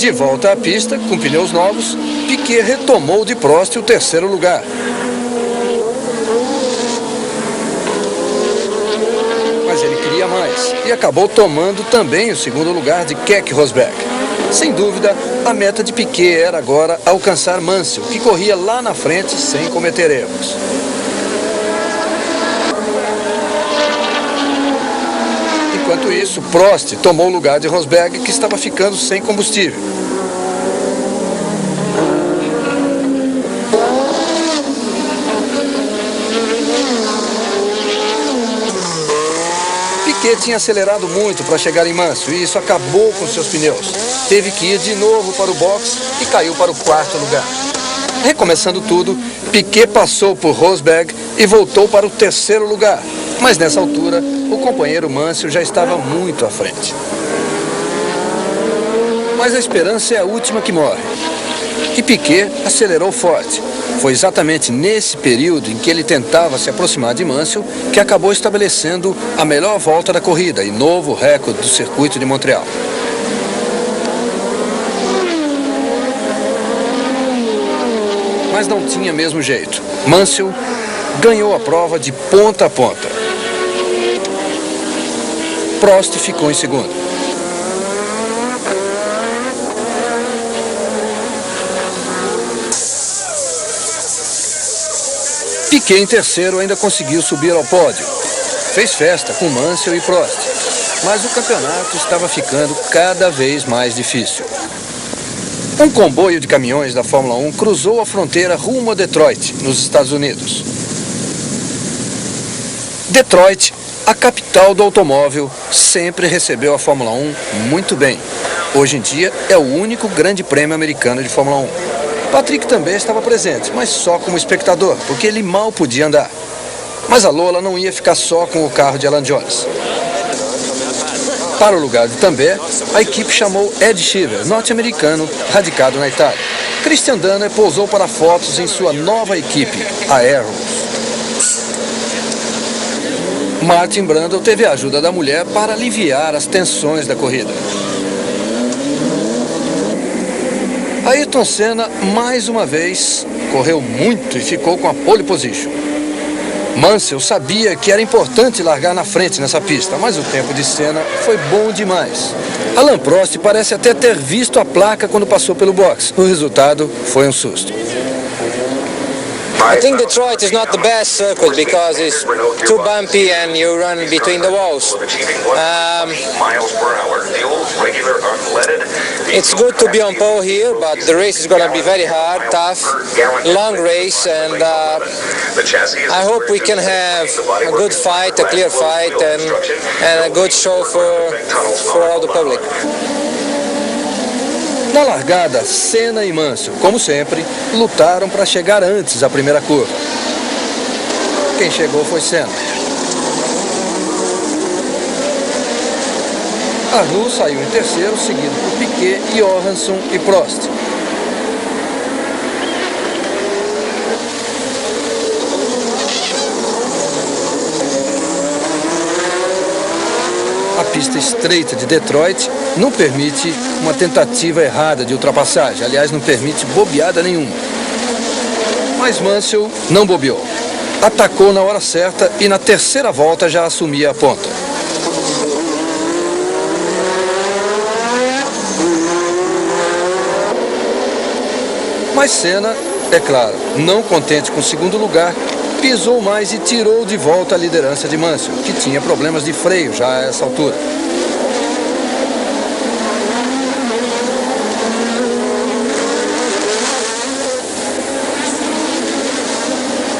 De volta à pista, com pneus novos, Piquet retomou de Prost o terceiro lugar. Mas ele queria mais e acabou tomando também o segundo lugar de Keck Rosberg. Sem dúvida, a meta de Piquet era agora alcançar Mansell, que corria lá na frente sem cometer erros. Enquanto isso, Prost tomou o lugar de Rosberg, que estava ficando sem combustível. Piquet tinha acelerado muito para chegar em Mansell e isso acabou com seus pneus. Teve que ir de novo para o box e caiu para o quarto lugar. Recomeçando tudo, Piquet passou por Rosberg e voltou para o terceiro lugar. Mas nessa altura, o companheiro Mansell já estava muito à frente. Mas a esperança é a última que morre. e Piquet acelerou forte. Foi exatamente nesse período em que ele tentava se aproximar de Mansell que acabou estabelecendo a melhor volta da corrida e novo recorde do circuito de Montreal. Mas não tinha mesmo jeito. Mansell ganhou a prova de ponta a ponta. Prost ficou em segundo. Piquet em terceiro ainda conseguiu subir ao pódio. Fez festa com Mansell e Prost, mas o campeonato estava ficando cada vez mais difícil. Um comboio de caminhões da Fórmula 1 cruzou a fronteira rumo a Detroit, nos Estados Unidos. Detroit, a capital do automóvel, sempre recebeu a Fórmula 1 muito bem. Hoje em dia é o único grande prêmio americano de Fórmula 1. Patrick também estava presente, mas só como espectador, porque ele mal podia andar. Mas a Lola não ia ficar só com o carro de Alan Jones. Para o lugar de Tambay, a equipe chamou Ed Shearer, norte-americano, radicado na Itália. Christian Danner pousou para fotos em sua nova equipe, a Arrows. Martin Brundle teve a ajuda da mulher para aliviar as tensões da corrida. Ayrton Senna, mais uma vez, correu muito e ficou com a pole position. Mansell sabia que era importante largar na frente nessa pista, mas o tempo de Senna foi bom demais. Alain Prost parece até ter visto a placa quando passou pelo box. O resultado foi um susto. I think Detroit is not the best circuit because it's too bumpy and you run between the walls. It's good to be on pole here, but the race is going to be very hard, tough, long race, and I hope we can have a good fight, a clear fight, and a good show for all the public. Na largada, Senna e Mansell, como sempre, lutaram para chegar antes da primeira curva. Quem chegou foi Senna. Arnoux saiu em terceiro, seguido por Piquet, Johansson e Prost. A pista estreita de Detroit não permite uma tentativa errada de ultrapassagem. Aliás, não permite bobeada nenhuma. Mas Mansell não bobeou. Atacou na hora certa e na terceira volta já assumia a ponta. Mas Senna, é claro, não contente com o segundo lugar, pisou mais e tirou de volta a liderança de Mansell, que tinha problemas de freio já a essa altura.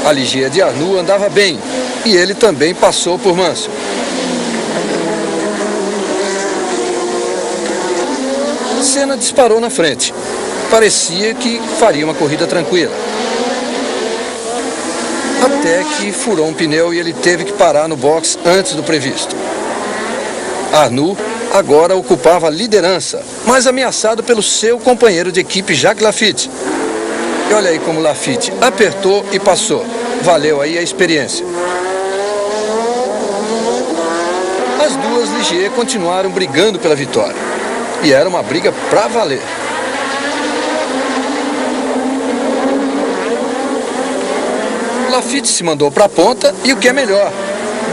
A Ligier de Arnoux andava bem e ele também passou por Mansell. Senna disparou na frente. Parecia que faria uma corrida tranquila. Até que furou um pneu e ele teve que parar no box antes do previsto. Arnoux agora ocupava a liderança, mas ameaçado pelo seu companheiro de equipe Jacques Laffite. E olha aí como Laffite apertou e passou. Valeu aí a experiência. As duas Ligier continuaram brigando pela vitória. E era uma briga pra valer. Laffite se mandou para a ponta e o que é melhor,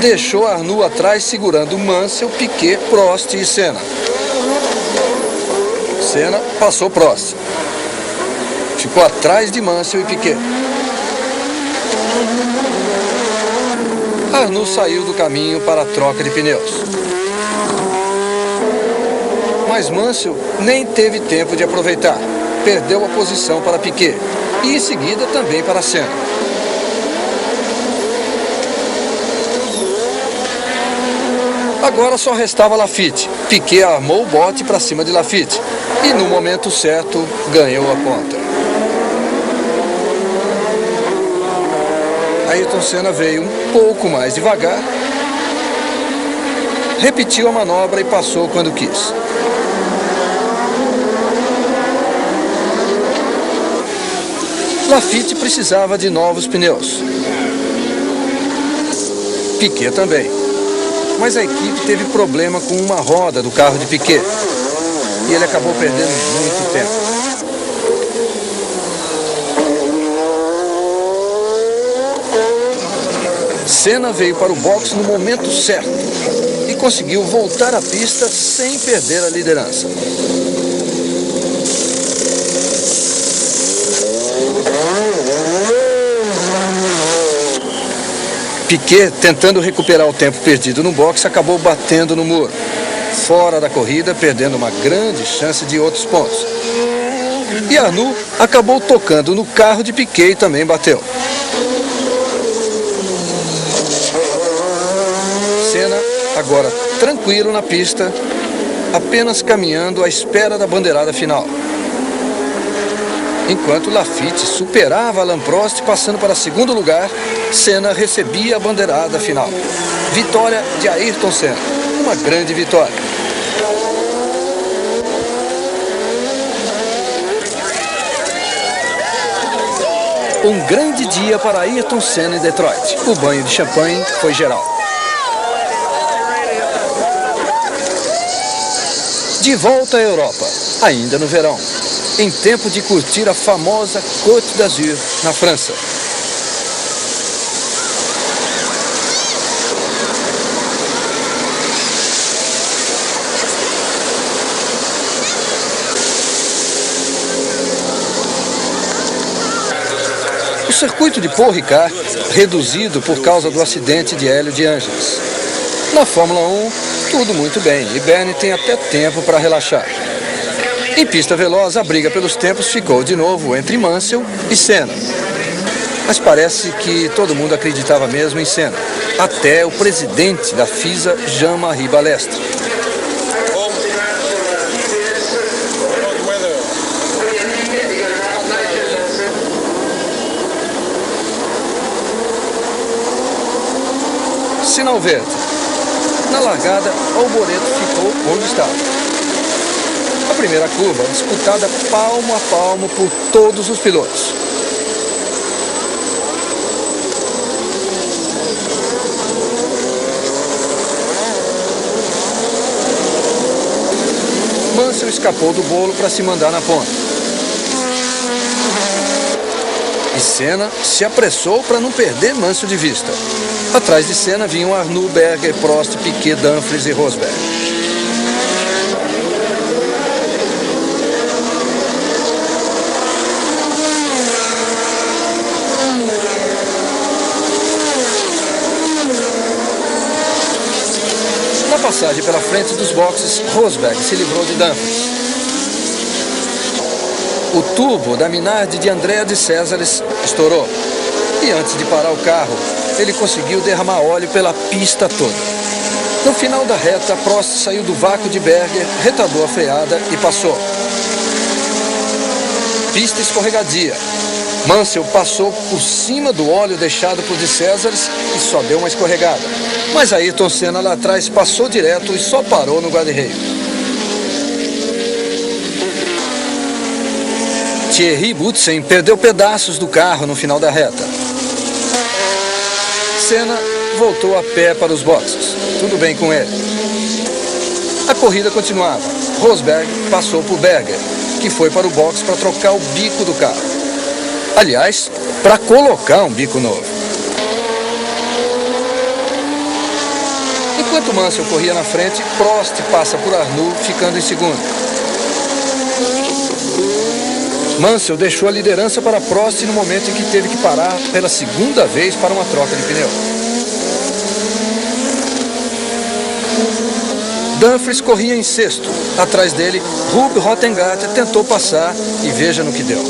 deixou Arnoux atrás segurando Mansell, Piquet, Prost e Senna. Senna passou Prost. Ficou atrás de Mansell e Piquet. Arnoux saiu do caminho para a troca de pneus. Mas Mansell nem teve tempo de aproveitar. Perdeu a posição para Piquet e em seguida também para Senna. Agora só restava Laffite. Piquet armou o bote para cima de Laffite e no momento certo ganhou a ponta. Ayrton Senna veio um pouco mais devagar, repetiu a manobra e passou quando quis. Laffite precisava de novos pneus. Piquet também. Mas a equipe teve problema com uma roda do carro de Piquet. E ele acabou perdendo muito tempo. Senna veio para o box no momento certo e conseguiu voltar à pista sem perder a liderança. Piquet, tentando recuperar o tempo perdido no box, acabou batendo no muro. Fora da corrida, perdendo uma grande chance de outros pontos. E Arnoux acabou tocando no carro de Piquet e também bateu. Senna, agora tranquilo na pista, apenas caminhando à espera da bandeirada final. Enquanto Laffite superava Alain Prost, passando para segundo lugar, Senna recebia a bandeirada final. Vitória de Ayrton Senna, uma grande vitória. Um grande dia para Ayrton Senna em Detroit. O banho de champanhe foi geral. De volta à Europa, ainda no verão, em tempo de curtir a famosa Côte d'Azur, na França. O circuito de Paul Ricard, reduzido por causa do acidente de Hélio de Ângeles. Na Fórmula 1, tudo muito bem, e Bernie tem até tempo para relaxar. Em pista veloz, a briga pelos tempos ficou de novo entre Mansell e Senna. Mas parece que todo mundo acreditava mesmo em Senna, até o presidente da FISA, Jean-Marie Balestre. Sinal verde. Na largada, Alboreto ficou onde estava. A primeira curva, disputada palmo a palmo por todos os pilotos. Mansell escapou do bolo para se mandar na ponta. E Senna se apressou para não perder Mansell de vista. Atrás de Senna vinham Arnoux, Berger, Prost, Piquet, Dumfries e Rosberg. Na passagem pela frente dos boxes, Rosberg se livrou de Dumfries. O tubo da Minardi de Andrea de Césares estourou. E antes de parar o carro, ele conseguiu derramar óleo pela pista toda. No final da reta, Prost saiu do vácuo de Berger, retardou a freada e passou. Pista escorregadia. Mansell passou por cima do óleo deixado por de Césares e só deu uma escorregada. Mas Ayrton Senna lá atrás passou direto e só parou no guarda-reio. Thierry Boutsen perdeu pedaços do carro no final da reta. Senna voltou a pé para os boxes. Tudo bem com ele. A corrida continuava. Rosberg passou por Berger, que foi para o box para trocar o bico do carro. Aliás, para colocar um bico novo. Enquanto Mansell corria na frente, Prost passa por Arnoux, ficando em segundo. Mansell deixou a liderança para Prost no momento em que teve que parar pela segunda vez para uma troca de pneu. Dumfries corria em sexto. Atrás dele, Rube Rottengarter tentou passar e veja no que deu.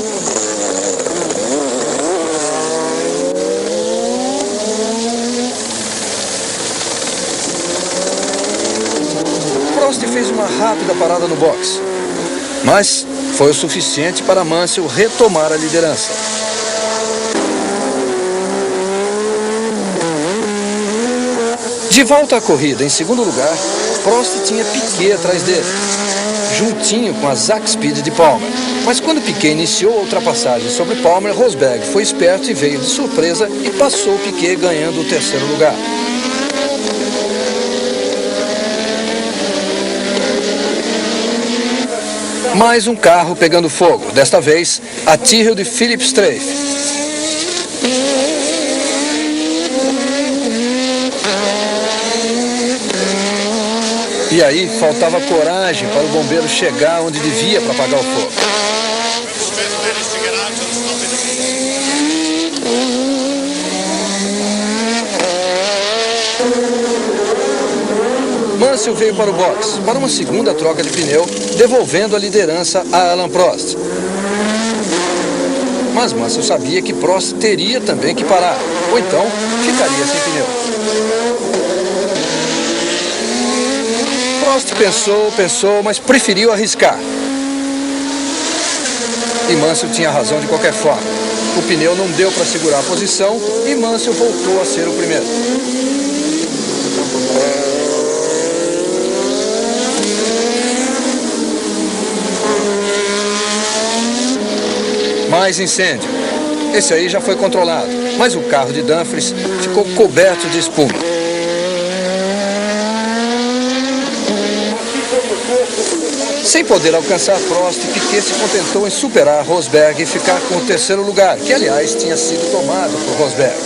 Prost fez uma rápida parada no box, mas foi o suficiente para Mansell retomar a liderança. De volta à corrida, em segundo lugar, Prost tinha Piquet atrás dele. juntinho com a Zack Speed de Palmer. Mas quando Piquet iniciou a ultrapassagem sobre Palmer, Rosberg foi esperto e veio de surpresa e passou Piquet ganhando o terceiro lugar. Mais um carro pegando fogo, desta vez a Tyrrell de Philip Strafe. E aí faltava coragem para o bombeiro chegar onde devia para apagar o fogo. Mansell veio para o box para uma segunda troca de pneu, devolvendo a liderança a Alain Prost. Mas Mansell sabia que Prost teria também que parar, ou então ficaria sem pneu. Prost pensou, mas preferiu arriscar. E Mansell tinha razão de qualquer forma. O pneu não deu para segurar a posição e Mansell voltou a ser o primeiro. Mais incêndio. Esse aí já foi controlado, mas o carro de Dumfries ficou coberto de espuma. Sem poder alcançar Prost, Piquet se contentou em superar Rosberg e ficar com o terceiro lugar, que aliás tinha sido tomado por Rosberg.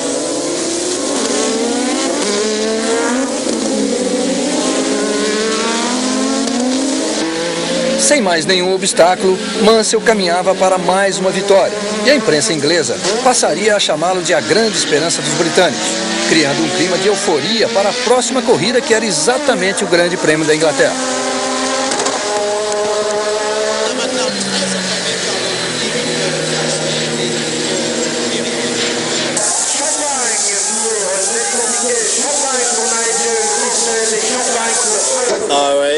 Sem mais nenhum obstáculo, Mansell caminhava para mais uma vitória, e a imprensa inglesa passaria a chamá-lo de a grande esperança dos britânicos, criando um clima de euforia para a próxima corrida, que era exatamente o Grande Prêmio da Inglaterra.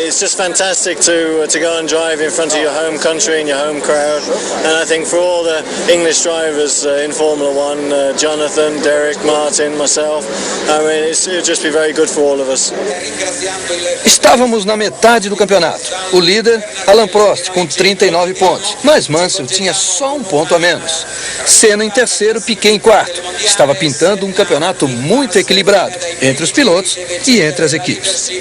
It's just fantastic to go and drive in front of your home country and your home crowd, and I think for all the English drivers in Formula One, Jonathan, Derek, Martin, myself, I mean it'll just be very good for all of us. Estávamos na metade do campeonato. O líder, Alain Prost, com 39 pontos, mas Mansell tinha só um ponto a menos. Senna em terceiro, Piquet em quarto. Estava pintando um campeonato muito equilibrado entre os pilotos e entre as equipes.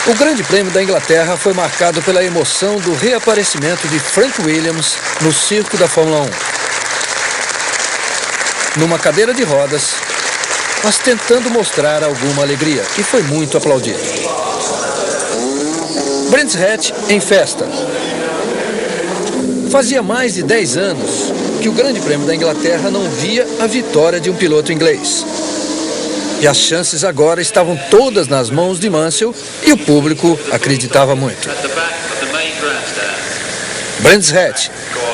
O Grande Prêmio da Inglaterra foi marcado pela emoção do reaparecimento de Frank Williams no circo da Fórmula 1. Numa cadeira de rodas, mas tentando mostrar alguma alegria, e foi muito aplaudido. Brands Hatch em festa. Fazia mais de 10 anos que o Grande Prêmio da Inglaterra não via a vitória de um piloto inglês. E as chances agora estavam todas nas mãos de Mansell e o público acreditava muito. Brands Hatch,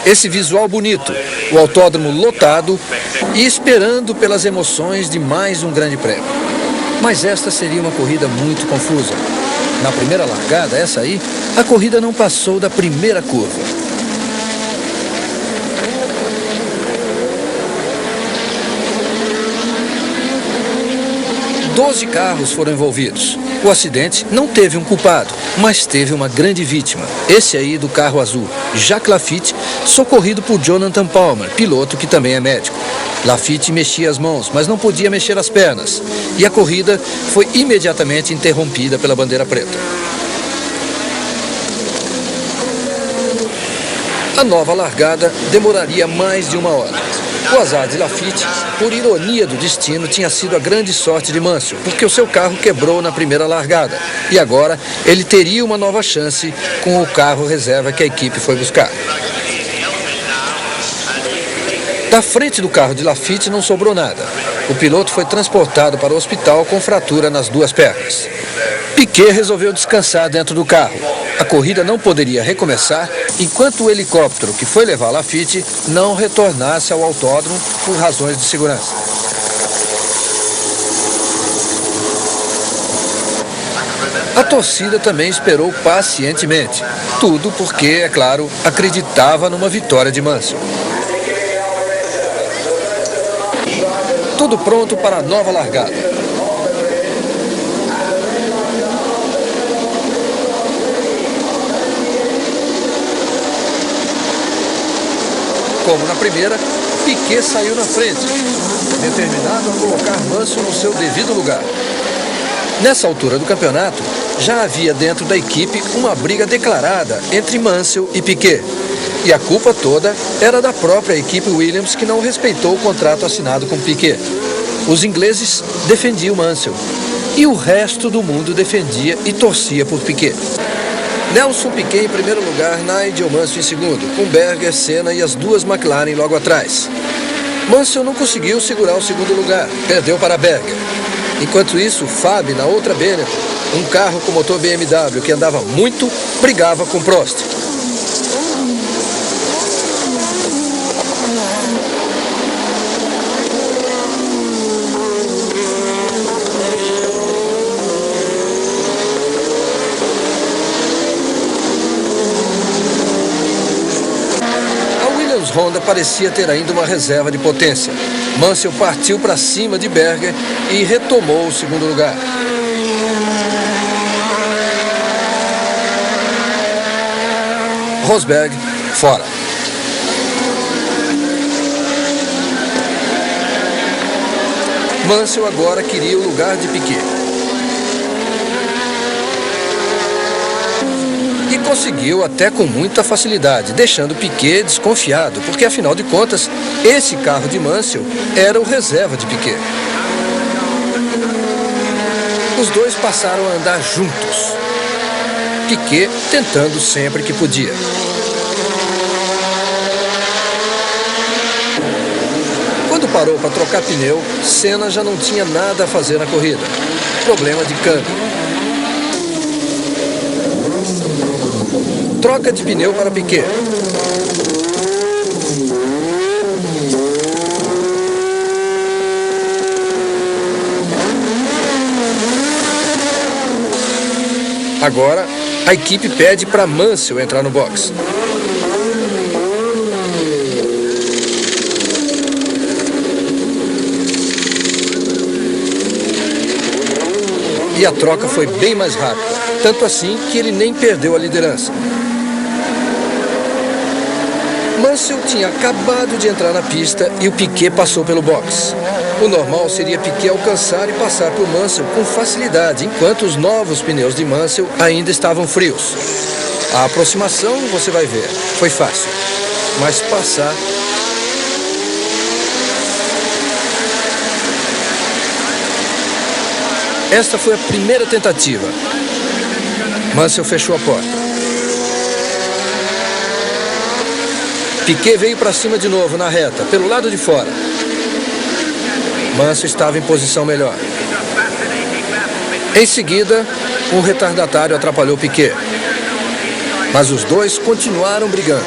esse visual bonito, o autódromo lotado e esperando pelas emoções de mais um Grande Prêmio. Mas esta seria uma corrida muito confusa. Na primeira largada, essa aí, a corrida não passou da primeira curva. 12 carros foram envolvidos. O acidente não teve um culpado, mas teve uma grande vítima. Esse aí do carro azul, Jacques Laffite, socorrido por Jonathan Palmer, piloto que também é médico. Laffite mexia as mãos, mas não podia mexer as pernas. E a corrida foi imediatamente interrompida pela bandeira preta. A nova largada demoraria mais de 1 hora. O azar de Laffite, por ironia do destino, tinha sido a grande sorte de Mansell, porque o seu carro quebrou na primeira largada. E agora ele teria uma nova chance com o carro reserva que a equipe foi buscar. Da frente do carro de Laffite não sobrou nada. O piloto foi transportado para o hospital com fratura nas 2 pernas. Piquet resolveu descansar dentro do carro. A corrida não poderia recomeçar enquanto o helicóptero que foi levar Laffite não retornasse ao autódromo por razões de segurança. A torcida também esperou pacientemente. Tudo porque, é claro, acreditava numa vitória de Mansell. tudo pronto para a nova largada. Como na primeira, Piquet saiu na frente, determinado a colocar Mansell no seu devido lugar. Nessa altura do campeonato, já havia dentro da equipe uma briga declarada entre Mansell e Piquet. E a culpa toda era da própria equipe Williams, que não respeitou o contrato assinado com Piquet. Os ingleses defendiam Mansell e o resto do mundo defendia e torcia por Piquet. Nelson Piquet em primeiro lugar, Nigel Mansell em segundo, com Berger, Senna e as duas McLaren logo atrás. Mansell não conseguiu segurar o segundo lugar, perdeu para Berger. Enquanto isso, Fab, na outra Benetton, um carro com motor BMW que andava muito, brigava com Prost. Honda parecia ter ainda uma reserva de potência. Mansell partiu para cima de Berger e retomou o segundo lugar. Rosberg fora. Mansell agora queria o lugar de Piquet. E conseguiu até com muita facilidade, deixando Piquet desconfiado, porque afinal de contas, esse carro de Mansell era o reserva de Piquet. Os dois passaram a andar juntos, Piquet tentando sempre que podia. Quando parou para trocar pneu, Senna já não tinha nada a fazer na corrida. Problema de câmbio. Troca de pneu para Piquet. Agora, a equipe pede para Mansell entrar no box. E a troca foi bem mais rápida, tanto assim que ele nem perdeu a liderança. Mansell tinha acabado de entrar na pista e o Piquet passou pelo box. O normal seria Piquet alcançar e passar por Mansell com facilidade, enquanto os novos pneus de Mansell ainda estavam frios. A aproximação, você vai ver, foi fácil, mas passar... Esta foi a primeira tentativa. Mansell fechou a porta. Piquet veio para cima de novo na reta, pelo lado de fora. Mansell estava em posição melhor. Em seguida, um retardatário atrapalhou Piquet. Mas os dois continuaram brigando.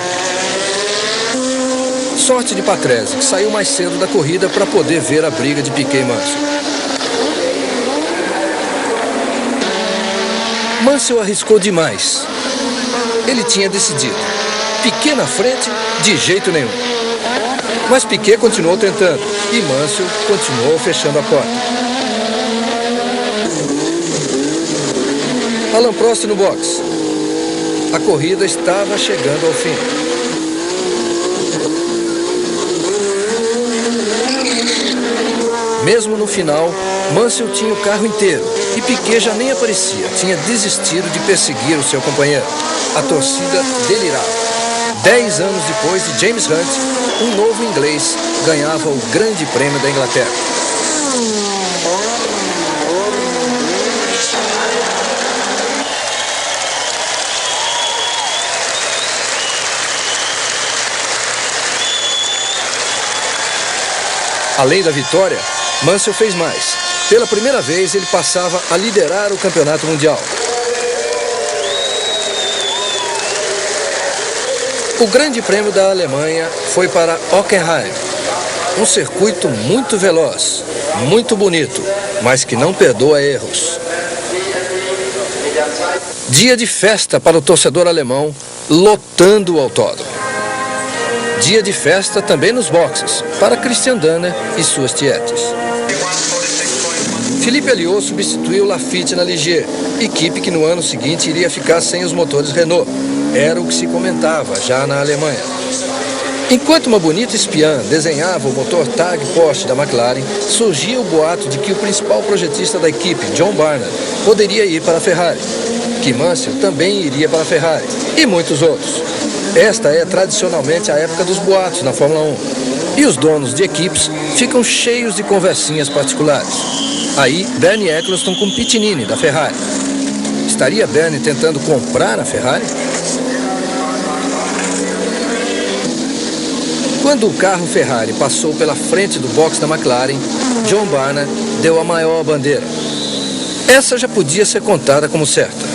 Sorte de Patrese, que saiu mais cedo da corrida para poder ver a briga de Piquet e Mansell. Mansell arriscou demais. Ele tinha decidido. Piquet na frente, de jeito nenhum. Mas Piquet continuou tentando e Mansell continuou fechando a porta. Alain Prost no box. A corrida estava chegando ao fim. Mesmo no final, Mansell tinha o carro inteiro e Piquet já nem aparecia. Tinha desistido de perseguir o seu companheiro. A torcida delirava. 10 anos depois de James Hunt, um novo inglês ganhava o Grande Prêmio da Inglaterra. Além da vitória, Mansell fez mais. Pela primeira vez, ele passava a liderar o campeonato mundial. O Grande Prêmio da Alemanha foi para Hockenheim, um circuito muito veloz, muito bonito, mas que não perdoa erros. Dia de festa para o torcedor alemão, lotando o autódromo. Dia de festa também nos boxes, para Christian Danner e suas tietes. Philippe Alliot substituiu Laffite na Ligier, equipe que no ano seguinte iria ficar sem os motores Renault. Era o que se comentava já na Alemanha. Enquanto uma bonita espiã desenhava o motor TAG Porsche da McLaren, surgia o boato de que o principal projetista da equipe, John Barnard, poderia ir para a Ferrari, que Mansell também iria para a Ferrari, e muitos outros. Esta é tradicionalmente a época dos boatos na Fórmula 1. E os donos de equipes ficam cheios de conversinhas particulares. Aí, Bernie Eccleston com Pitinini, da Ferrari. Estaria Bernie tentando comprar a Ferrari? Quando o carro Ferrari passou pela frente do box da McLaren, John Barnard deu a maior bandeira. Essa já podia ser contada como certa.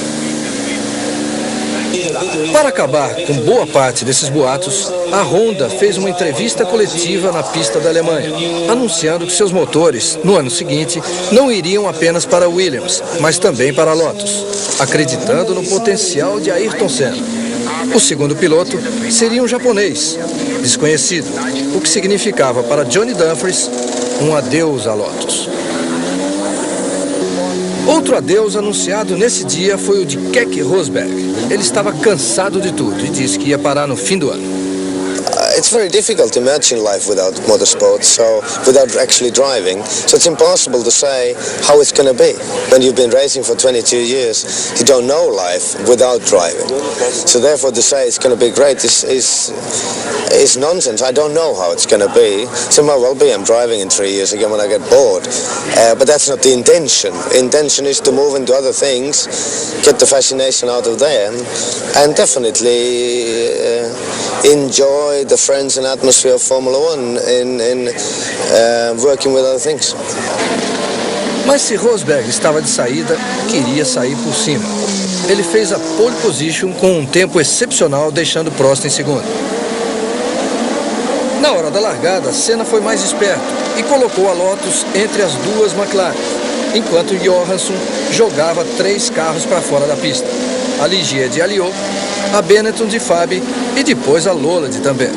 Para acabar com boa parte desses boatos, a Honda fez uma entrevista coletiva na pista da Alemanha, anunciando que seus motores, no ano seguinte, não iriam apenas para Williams, mas também para Lotus, acreditando no potencial de Ayrton Senna. O segundo piloto seria um japonês, desconhecido, o que significava para Johnny Dumfries um adeus a Lotus. Outro adeus anunciado nesse dia foi o de Keke Rosberg. Ele estava cansado de tudo e disse que ia parar no fim do ano. It's very difficult to imagine life without motorsport, so without actually driving. So it's impossible to say how it's going to be. When you've been racing for 22 years, you don't know life without driving. So therefore to say it's going to be great is nonsense. I don't know how it's going to be. So might well be I'm driving in 3 years again when I get bored. But that's not the intention. The intention is to move into other things, get the fascination out of there, and definitely enjoy the friends and atmosphere of Formula One in working with other things. Mas se Rosberg estava de saída, queria sair por cima. Ele fez a pole position com um tempo excepcional, deixando Prost em segundo. Na hora da largada, Senna foi mais esperto e colocou a Lotus entre as duas McLaren, enquanto Johansson jogava 3 carros para fora da pista. A Ligier de Alliot, a Benetton de Fabi e depois a Lola de também.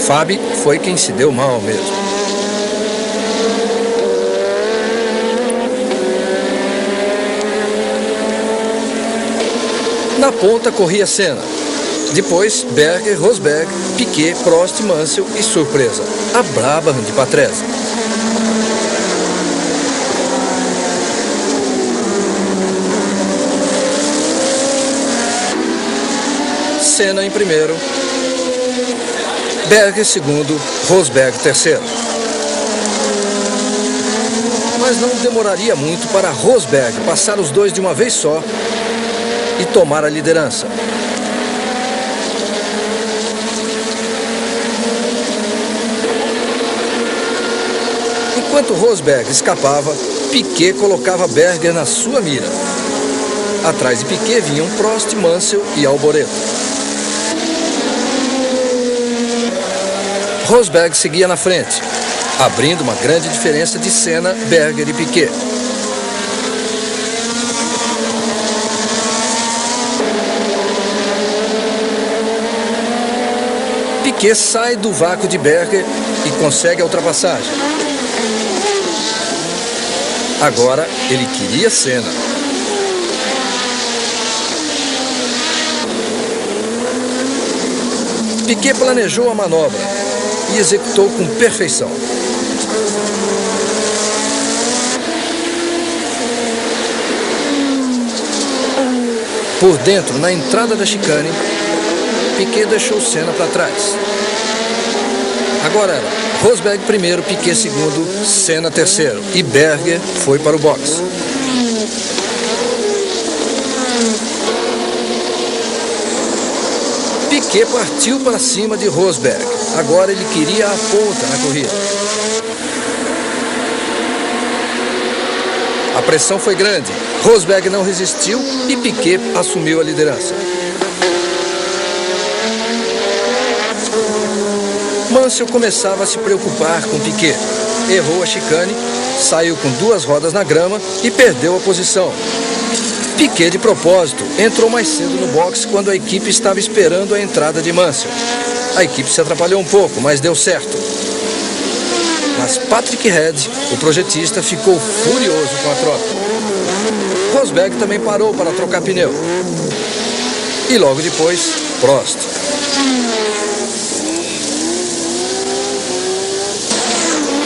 Fabi foi quem se deu mal mesmo. Na ponta corria Senna. Depois Berger, Rosberg, Piquet, Prost, Mansell e, surpresa, a braba de Patrese. Senna em primeiro, Berger segundo, Rosberg terceiro. Mas não demoraria muito para Rosberg passar os dois de uma vez só e tomar a liderança. Enquanto Rosberg escapava, Piquet colocava Berger na sua mira. Atrás de Piquet vinham Prost, Mansell e Alboreto. Rosberg seguia na frente, abrindo uma grande diferença de Senna, Berger e Piquet. Piquet sai do vácuo de Berger e consegue a ultrapassagem. Agora ele queria Senna. Piquet planejou a manobra e executou com perfeição. Por dentro, na entrada da chicane, Piquet deixou Senna para trás. Agora era Rosberg primeiro, Piquet segundo, Senna terceiro e Berger foi para o box. Piquet partiu para cima de Rosberg. Agora ele queria a ponta na corrida. A pressão foi grande. Rosberg não resistiu e Piquet assumiu a liderança. Mansell começava a se preocupar com Piquet. Errou a chicane, saiu com 2 rodas na grama e perdeu a posição. Piquet, de propósito, entrou mais cedo no box quando a equipe estava esperando a entrada de Mansell. A equipe se atrapalhou um pouco, mas deu certo. Mas Patrick Head, o projetista, ficou furioso com a troca. Rosberg também parou para trocar pneu. E logo depois, Prost.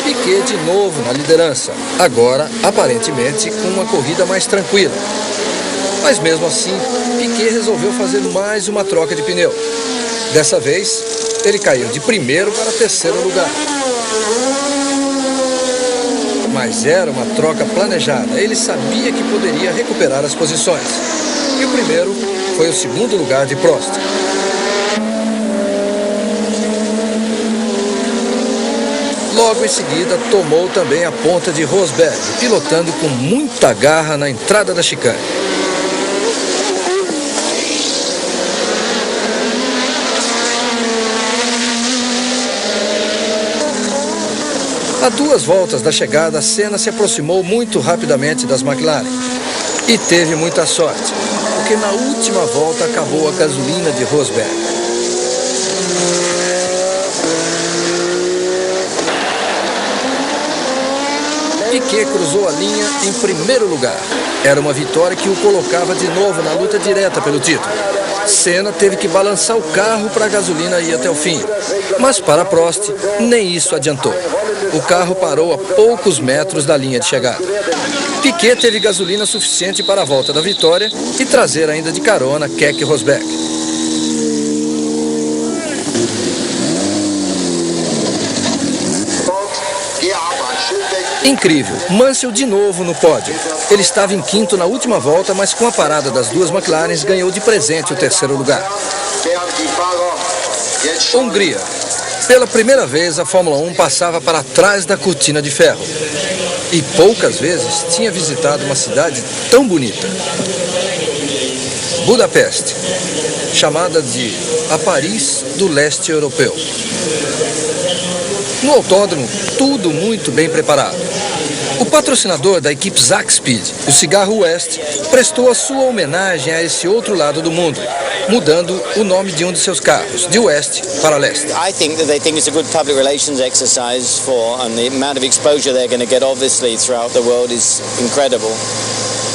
Piquet de novo na liderança, agora aparentemente com uma corrida mais tranquila. Mas mesmo assim, Piquet resolveu fazer mais uma troca de pneu. Dessa vez, ele caiu de primeiro para terceiro lugar. Mas era uma troca planejada, ele sabia que poderia recuperar as posições. E o primeiro foi o segundo lugar de Prost. Logo em seguida, tomou também a ponta de Rosberg, pilotando com muita garra na entrada da chicane. A 2 voltas da chegada, Senna se aproximou muito rapidamente das McLaren. E teve muita sorte, porque na última volta acabou a gasolina de Rosberg. Piquet cruzou a linha em primeiro lugar. Era uma vitória que o colocava de novo na luta direta pelo título. Senna teve que balançar o carro para a gasolina ir até o fim. Mas para Prost, nem isso adiantou. O carro parou a poucos metros da linha de chegada. Piquet teve gasolina suficiente para a volta da vitória e trazer ainda de carona Keck e Rosberg. Incrível, Mansell de novo no pódio. Ele estava em quinto na última volta, mas com a parada das 2 McLarens ganhou de presente o terceiro lugar. Hungria. Pela primeira vez, a Fórmula 1 passava para trás da cortina de ferro. E poucas vezes tinha visitado uma cidade tão bonita. Budapeste, chamada de a Paris do leste europeu. No autódromo, tudo muito bem preparado. O patrocinador da equipe Zakspeed, o cigarro West, prestou a sua homenagem a esse outro lado do mundo, mudando o nome de um de seus carros, de West para Leste. I think that they think it's a good public relations exercise and the amount of exposure they're going to get obviously throughout the world is incredible.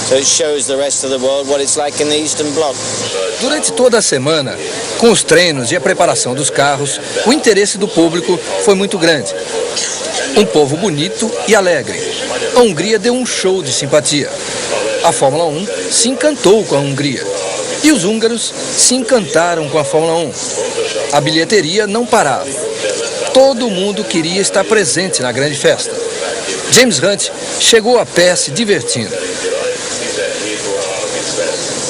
So it shows the rest of the world what it's like in the Eastern Bloc. Durante toda a semana, com os treinos e a preparação dos carros, o interesse do público foi muito grande. Um povo bonito e alegre. A Hungria deu um show de simpatia. A Fórmula 1 se encantou com a Hungria. E os húngaros se encantaram com a Fórmula 1. A bilheteria não parava. Todo mundo queria estar presente na grande festa. James Hunt chegou a pé se divertindo.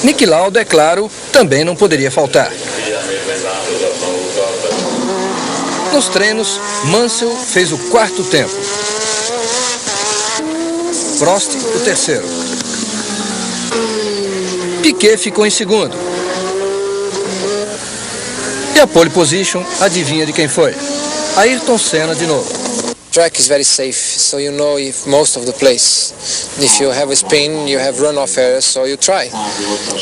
Niki Lauda, é claro, também não poderia faltar. Nos treinos, Mansell fez o 4º tempo. Prost, o 3º. Piquet ficou em 2º. E a pole position, adivinha de quem foi? Ayrton Senna de novo. Track is very safe, so you know if most of the place. If you have a spin, you have runoff areas, so you try.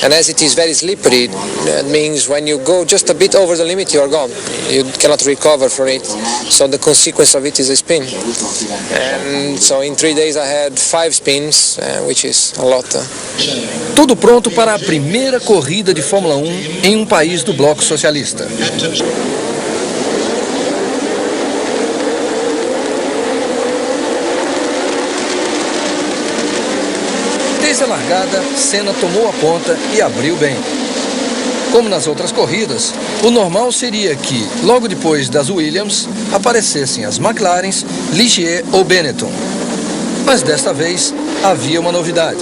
And as it is very slippery, that means when you go just a bit over the limit, you are gone. You cannot recover from it. So the consequence of it is a spin. And so in 3 days I had 5 spins, which is a lot. Tudo pronto para a primeira corrida de Fórmula 1 em um país do bloco socialista. Desde a largada, Senna tomou a ponta e abriu bem. Como nas outras corridas, o normal seria que, logo depois das Williams, aparecessem as McLarens, Ligier ou Benetton. Mas desta vez, havia uma novidade.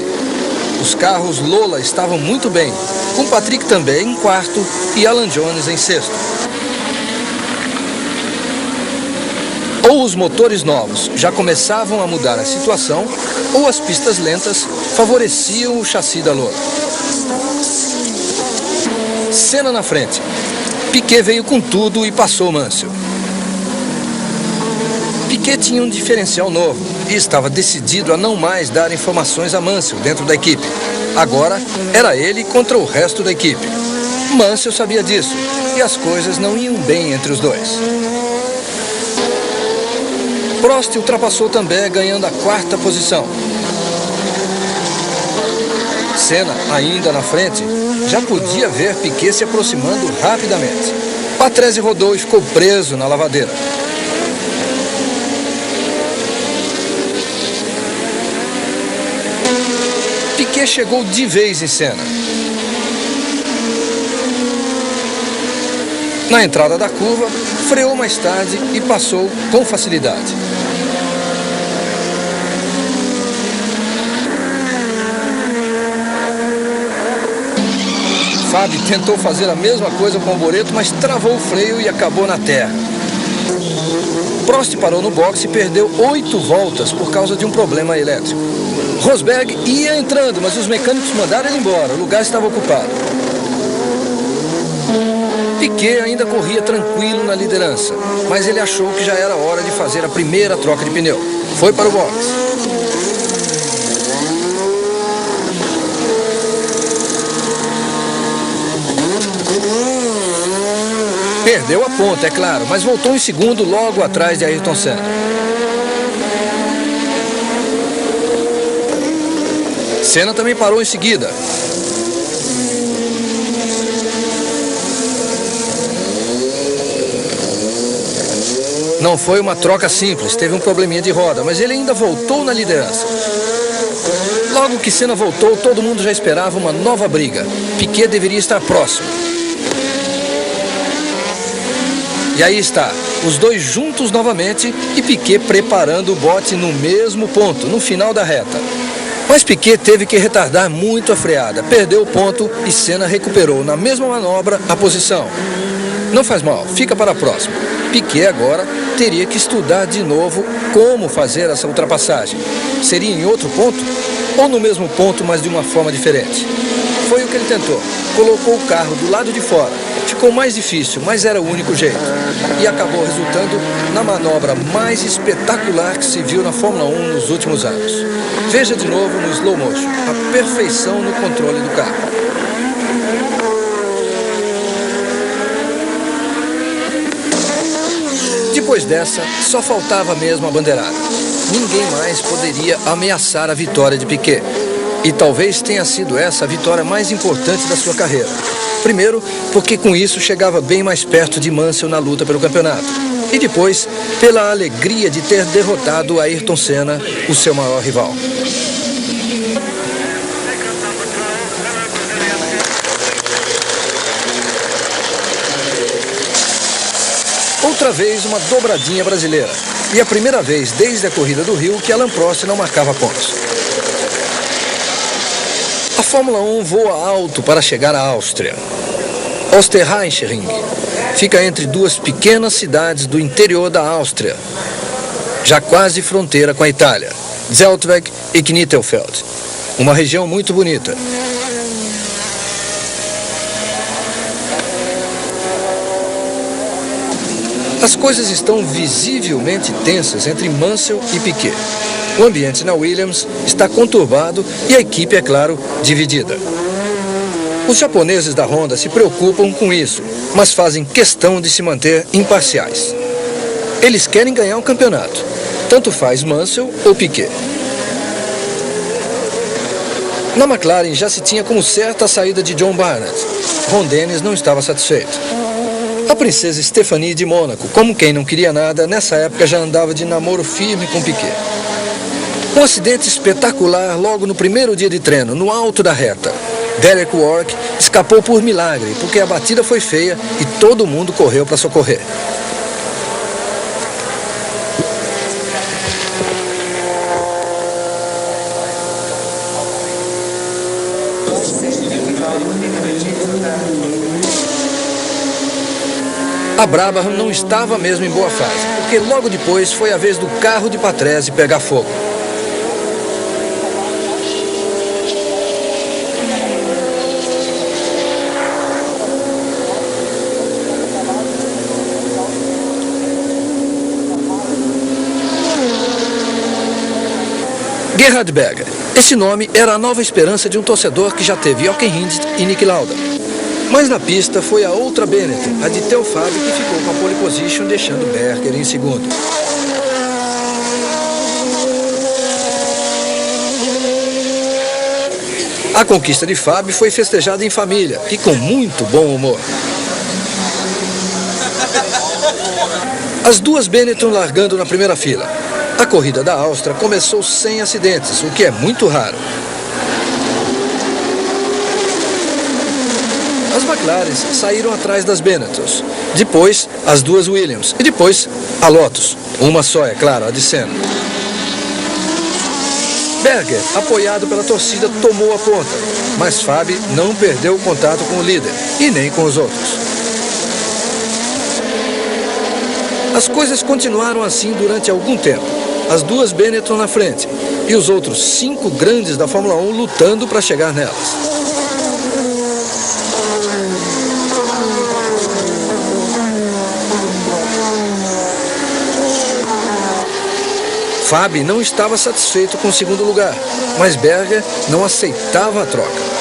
Os carros Lola estavam muito bem, com Patrick também em 4º e Alan Jones em 6º. Ou os motores novos já começavam a mudar a situação, ou as pistas lentas favoreciam o chassi da Lola. Senna na frente. Piquet veio com tudo e passou Mansell. Piquet tinha um diferencial novo e estava decidido a não mais dar informações a Mansell dentro da equipe. Agora era ele contra o resto da equipe. Mansell sabia disso e as coisas não iam bem entre os dois. Prost ultrapassou também, ganhando a 4ª posição. Senna, ainda na frente, já podia ver Piquet se aproximando rapidamente. Patrese rodou e ficou preso na lavadeira. Piquet chegou de vez em Senna. Na entrada da curva, freou mais tarde e passou com facilidade. Fábio tentou fazer a mesma coisa com o Boretto, mas travou o freio e acabou na terra. Prost parou no boxe e perdeu 8 voltas por causa de um problema elétrico. Rosberg ia entrando, mas os mecânicos mandaram ele embora, o lugar estava ocupado. Piquet ainda corria tranquilo na liderança, mas ele achou que já era hora de fazer a primeira troca de pneu. Foi para o boxe. Perdeu a ponta, é claro, mas voltou em segundo logo atrás de Ayrton Senna. Senna também parou em seguida. Não foi uma troca simples, teve um probleminha de roda, mas ele ainda voltou na liderança. Logo que Senna voltou, todo mundo já esperava uma nova briga. Piquet deveria estar próximo. E aí está, os dois juntos novamente e Piquet preparando o bote no mesmo ponto, no final da reta. Mas Piquet teve que retardar muito a freada, perdeu o ponto e Senna recuperou na mesma manobra a posição. Não faz mal, fica para a próxima. Piquet agora teria que estudar de novo como fazer essa ultrapassagem. Seria em outro ponto ou no mesmo ponto, mas de uma forma diferente? Foi o que ele tentou. Colocou o carro do lado de fora. Ficou mais difícil, mas era o único jeito. E acabou resultando na manobra mais espetacular que se viu na Fórmula 1 nos últimos anos. Veja de novo no slow motion, a perfeição no controle do carro. Depois dessa, só faltava mesmo a bandeirada. Ninguém mais poderia ameaçar a vitória de Piquet. E talvez tenha sido essa a vitória mais importante da sua carreira. Primeiro, porque com isso chegava bem mais perto de Mansell na luta pelo campeonato. E depois, pela alegria de ter derrotado Ayrton Senna, o seu maior rival. Outra vez uma dobradinha brasileira. E a primeira vez desde a corrida do Rio que Alain Prost não marcava pontos. A Fórmula 1 voa alto para chegar à Áustria. Osterreichenring fica entre duas pequenas cidades do interior da Áustria, já quase fronteira com a Itália, Zeltweg e Knittelfeld. Uma região muito bonita. As coisas estão visivelmente tensas entre Mansell e Piquet. O ambiente na Williams está conturbado e a equipe, é claro, dividida. Os japoneses da Honda se preocupam com isso, mas fazem questão de se manter imparciais. Eles querem ganhar o campeonato, tanto faz Mansell ou Piquet. Na McLaren já se tinha como certa a saída de John Barnett. Ron Dennis não estava satisfeito. A princesa Stephanie de Mônaco, como quem não queria nada, nessa época já andava de namoro firme com Piquet. Um acidente espetacular logo no primeiro dia de treino, no alto da reta. Derek Warwick escapou por milagre, porque a batida foi feia e todo mundo correu para socorrer. A Brabham não estava mesmo em boa fase, porque logo depois foi a vez do carro de Patrese pegar fogo. Gerhard Berger. Esse nome era a nova esperança de um torcedor que já teve Jochen Rindt e Niki Lauda. Mas na pista foi a outra Benetton, a de Theo Fabi, que ficou com a pole position, deixando Berger em segundo. A conquista de Fabi foi festejada em família e com muito bom humor. As duas Benetton largando na primeira fila. A corrida da Áustria começou sem acidentes, o que é muito raro. As McLarens saíram atrás das Benettons. Depois, as duas Williams. E depois, a Lotus. Uma só, é claro, a de Senna. Berger, apoiado pela torcida, tomou a ponta. Mas Fabi não perdeu o contato com o líder. E nem com os outros. As coisas continuaram assim durante algum tempo. As duas Benetton na frente. E os outros 5 grandes da Fórmula 1 lutando para chegar nelas. Fabi não estava satisfeito com o segundo lugar, mas Berger não aceitava a troca.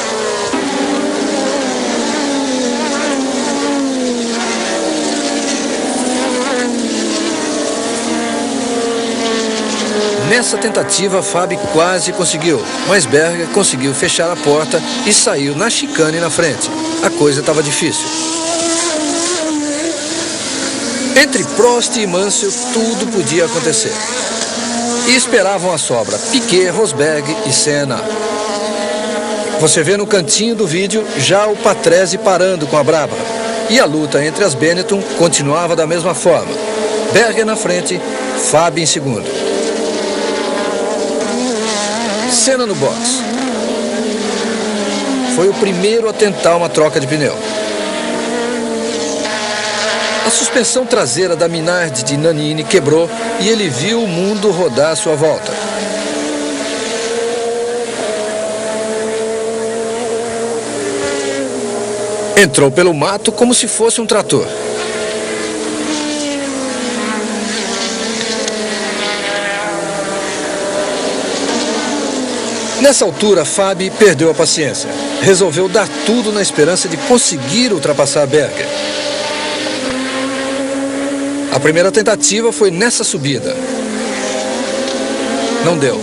Nessa tentativa, Fabi quase conseguiu, mas Berger conseguiu fechar a porta e saiu na chicane na frente. A coisa estava difícil. Entre Prost e Mansell, tudo podia acontecer. E esperavam a sobra, Piquet, Rosberg e Senna. Você vê no cantinho do vídeo já o Patrese parando com a Brabham. E a luta entre as Benetton continuava da mesma forma. Berger na frente, Fabi em segundo. Senna no box. Foi o primeiro a tentar uma troca de pneu. A suspensão traseira da Minardi de Nannini quebrou e ele viu o mundo rodar à sua volta. Entrou pelo mato como se fosse um trator. Nessa altura, Fabi perdeu a paciência. Resolveu dar tudo na esperança de conseguir ultrapassar Berger. A primeira tentativa foi nessa subida. Não deu.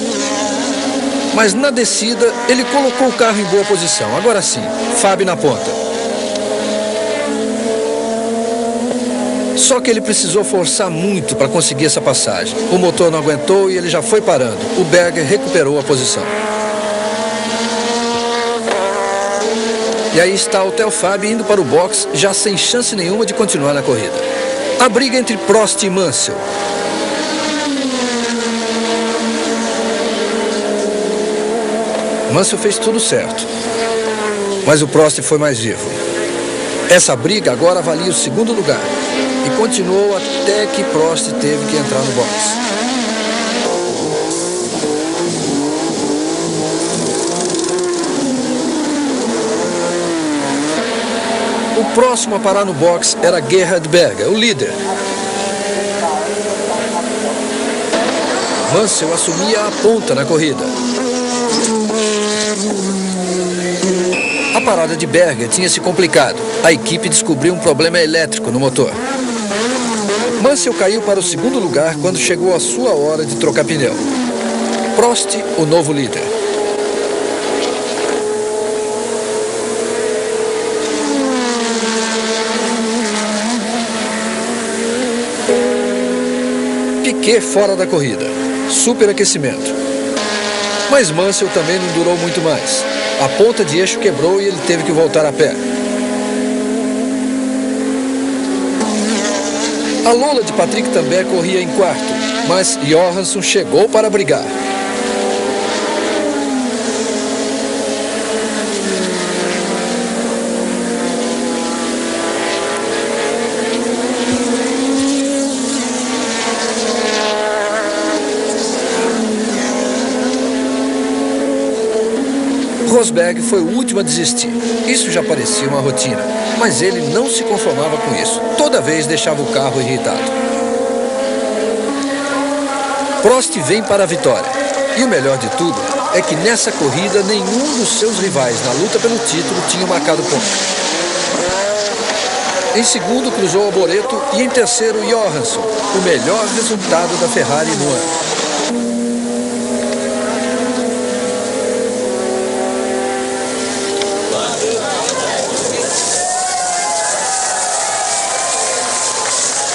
Mas na descida, ele colocou o carro em boa posição. Agora sim, Fabi na ponta. Só que ele precisou forçar muito para conseguir essa passagem. O motor não aguentou e ele já foi parando. O Berger recuperou a posição. E aí está o Theo Fabi indo para o box, já sem chance nenhuma de continuar na corrida. A briga entre Prost e Mansell. Mansell fez tudo certo, mas o Prost foi mais vivo. Essa briga agora valia o segundo lugar e continuou até que Prost teve que entrar no box. O próximo a parar no box era Gerhard Berger, o líder. Mansell assumia a ponta na corrida. A parada de Berger tinha se complicado. A equipe descobriu um problema elétrico no motor. Mansell caiu para o segundo lugar quando chegou a sua hora de trocar pneu. Prost, o novo líder. Piquet fora da corrida. Superaquecimento. Mas Mansell também não durou muito mais. A ponta de eixo quebrou e ele teve que voltar a pé. A Lola de Patrick também corria em quarto, mas Johansson chegou para brigar. Rosberg foi o último a desistir. Isso já parecia uma rotina, mas ele não se conformava com isso. Toda vez deixava o carro irritado. Prost vem para a vitória E o melhor de tudo é que nessa corrida nenhum dos seus rivais na luta pelo título tinha marcado ponto. Em segundo cruzou Alboreto e em terceiro Johansson, o melhor resultado da Ferrari no ano.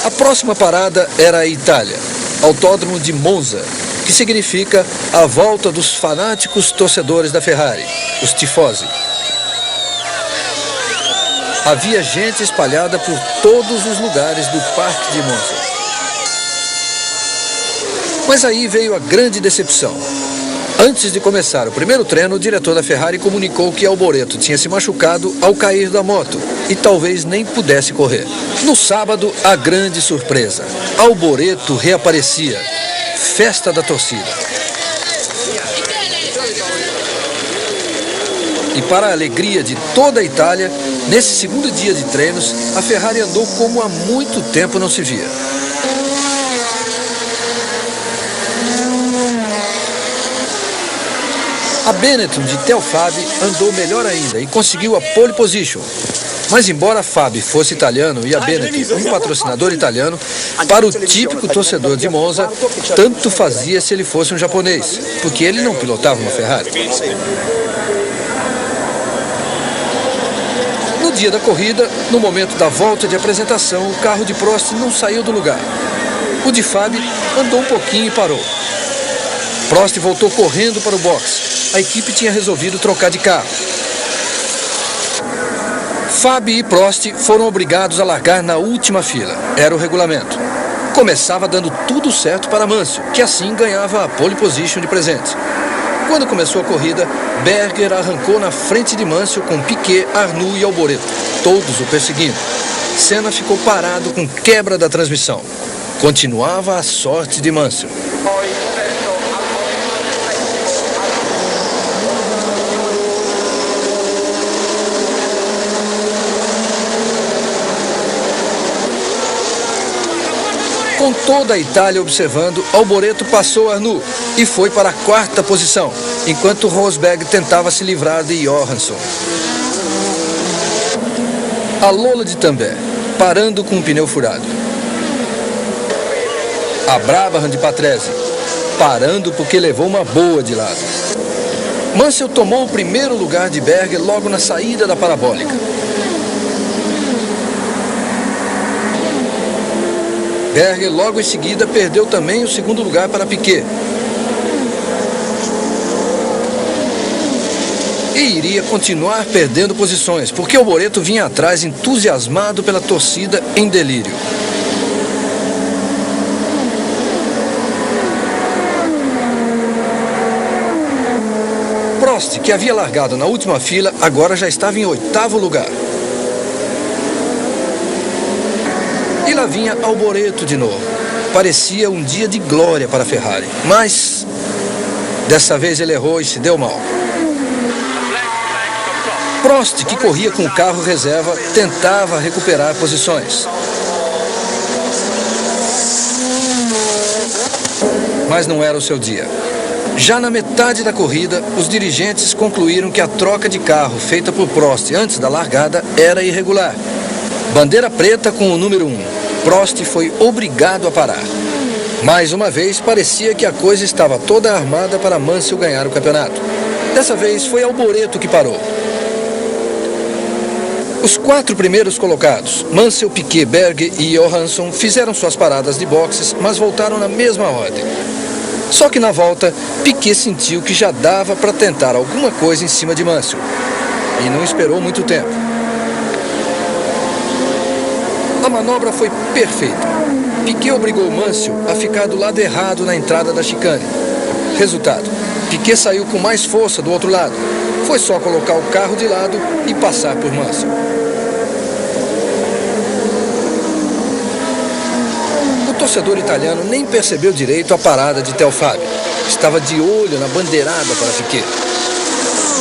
A próxima parada era a Itália, Autódromo de Monza, que significa a volta dos fanáticos torcedores da Ferrari, os tifosi. Havia gente espalhada por todos os lugares do Parque de Monza. Mas aí veio a grande decepção. Antes de começar o primeiro treino, o diretor da Ferrari comunicou que Alboreto tinha se machucado ao cair da moto e talvez nem pudesse correr. No sábado, a grande surpresa. Alboreto reaparecia. Festa da torcida. E para a alegria de toda a Itália, nesse segundo dia de treinos, a Ferrari andou como há muito tempo não se via. A Benetton de Theo Fabi andou melhor ainda e conseguiu a pole position. Mas embora a Fabi fosse italiano e a Benetton um patrocinador italiano, para o típico torcedor de Monza, tanto fazia se ele fosse um japonês, porque ele não pilotava uma Ferrari. No dia da corrida, no momento da volta de apresentação, o carro de Prost não saiu do lugar. O de Fabi andou um pouquinho e parou. Prost voltou correndo para o box. A equipe tinha resolvido trocar de carro. Fabi e Prost foram obrigados a largar na última fila. Era o regulamento. Começava dando tudo certo para Mansell, que assim ganhava a pole position de presente. Quando começou a corrida, Berger arrancou na frente de Mansell com Piquet, Arnoux e Alboreto, todos o perseguindo. Senna ficou parado com quebra da transmissão. Continuava a sorte de Mansell. Com toda a Itália observando, Alboreto passou Arnoux e foi para a quarta posição, enquanto Rosberg tentava se livrar de Johansson. A Lola de Tambay, parando com um pneu furado. A Brabham de Patrese, parando porque levou uma boa de lado. Mansell tomou o primeiro lugar de Berger logo na saída da parabólica. Berger logo em seguida perdeu também o segundo lugar para Piquet. E iria continuar perdendo posições, porque Alboreto vinha atrás entusiasmado pela torcida em delírio. Prost, que havia largado na última fila, agora já estava em 8º lugar. E lá vinha Alboreto de novo. Parecia um dia de glória para a Ferrari. Mas, dessa vez ele errou e se deu mal. Prost, que corria com o carro reserva, tentava recuperar posições. Mas não era o seu dia. Já na metade da corrida, os dirigentes concluíram que a troca de carro feita por Prost antes da largada era irregular. Bandeira preta com o número 1. Prost foi obrigado a parar. Mais uma vez, parecia que a coisa estava toda armada para Mansell ganhar o campeonato. Dessa vez, foi Alboreto que parou. Os 4 primeiros colocados, Mansell, Piquet, Berger e Johansson, fizeram suas paradas de boxes, mas voltaram na mesma ordem. Só que na volta, Piquet sentiu que já dava para tentar alguma coisa em cima de Mansell. E não esperou muito tempo. A manobra foi perfeita. Piquet obrigou Mansell a ficar do lado errado na entrada da chicane. Resultado, Piquet saiu com mais força do outro lado. Foi só colocar o carro de lado e passar por Mansell. O torcedor italiano nem percebeu direito a parada de Theo Fabi. Estava de olho na bandeirada para Piquet.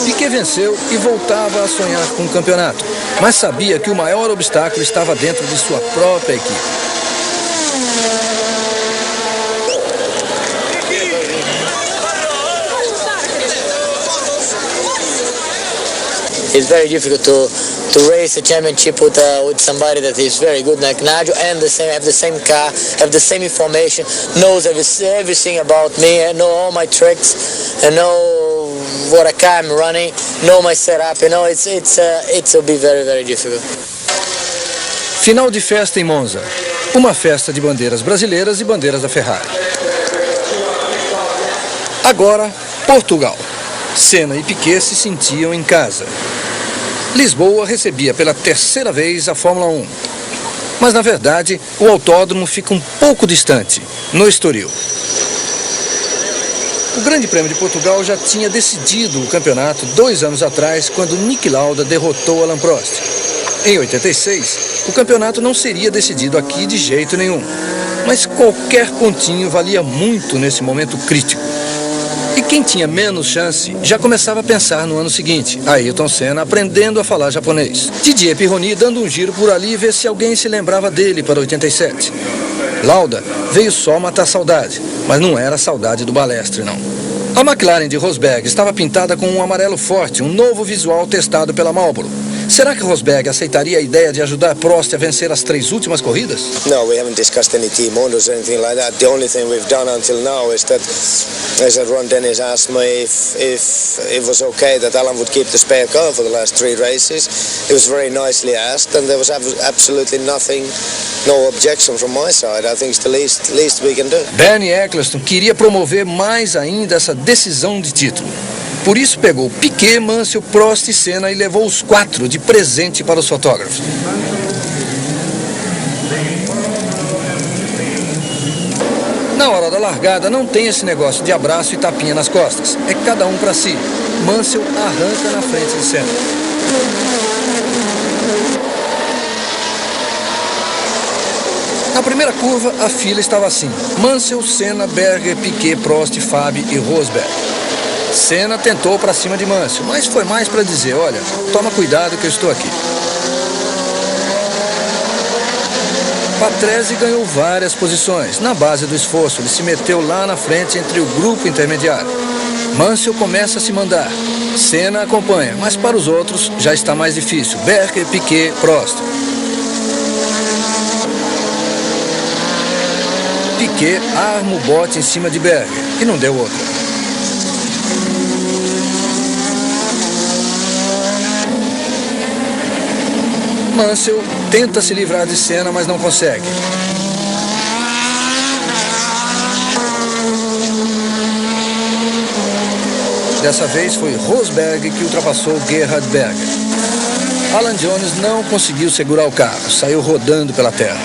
Piquet venceu e voltava a sonhar com o campeonato, mas sabia que o maior obstáculo estava dentro de sua própria equipe. It's very difficult to race a championship with somebody that is very good like Nigel and have the same car, have the same information, knows everything about me, know all my tricks, and know what a car I'm running, know my setup. You know, it will be very, very difficult. Final de festa em Monza. Uma festa de bandeiras brasileiras e bandeiras da Ferrari. Agora, Portugal. Senna e Piquet se sentiam em casa. Lisboa recebia pela terceira vez a Fórmula 1. Mas, na verdade, o autódromo fica um pouco distante, no Estoril. O Grande Prêmio de Portugal já tinha decidido o campeonato 2 anos atrás, quando Niki Lauda derrotou Alain Prost. Em 86, o campeonato não seria decidido aqui de jeito nenhum. Mas qualquer pontinho valia muito nesse momento crítico. E quem tinha menos chance já começava a pensar no ano seguinte. Ayrton Senna aprendendo a falar japonês. Didier Pironi dando um giro por ali e ver se alguém se lembrava dele para 87. Lauda veio só matar saudade, mas não era saudade do Balestre, não. A McLaren de Rosberg estava pintada com um amarelo forte, um novo visual testado pela Marlboro. Será que Rosberg aceitaria a ideia de ajudar Prost a vencer as 3 últimas corridas? No, we haven't discussed any team orders or anything like that. The only thing we've done until now is that Ron Dennis asked me if it was okay that Alan would keep the spare car for the last 3 races. It was very nicely asked, and there was absolutely nothing, no objection from my side. I think it's the least we can do. Bernie Eccleston queria promover mais ainda essa decisão de título. Por isso pegou Piquet, Mansell, Prost e Senna e levou os 4 de presente para os fotógrafos. Na hora da largada não tem esse negócio de abraço e tapinha nas costas. É cada um para si. Mansell arranca na frente de Senna. Na primeira curva, a fila estava assim: Mansell, Senna, Berger, Piquet, Prost, Fabi e Rosberg. Senna tentou para cima de Mansell, mas foi mais para dizer: olha, toma cuidado que eu estou aqui. Patrese ganhou várias posições. Na base do esforço, ele se meteu lá na frente entre o grupo intermediário. Mansell começa a se mandar. Senna acompanha, mas para os outros já está mais difícil. Berger, Piquet, Prost. Piquet arma o bote em cima de Berger, que não deu outra. Mansell tenta se livrar de Senna, mas não consegue. Dessa vez foi Rosberg que ultrapassou Gerhard Berger. Alan Jones não conseguiu segurar o carro, saiu rodando pela terra.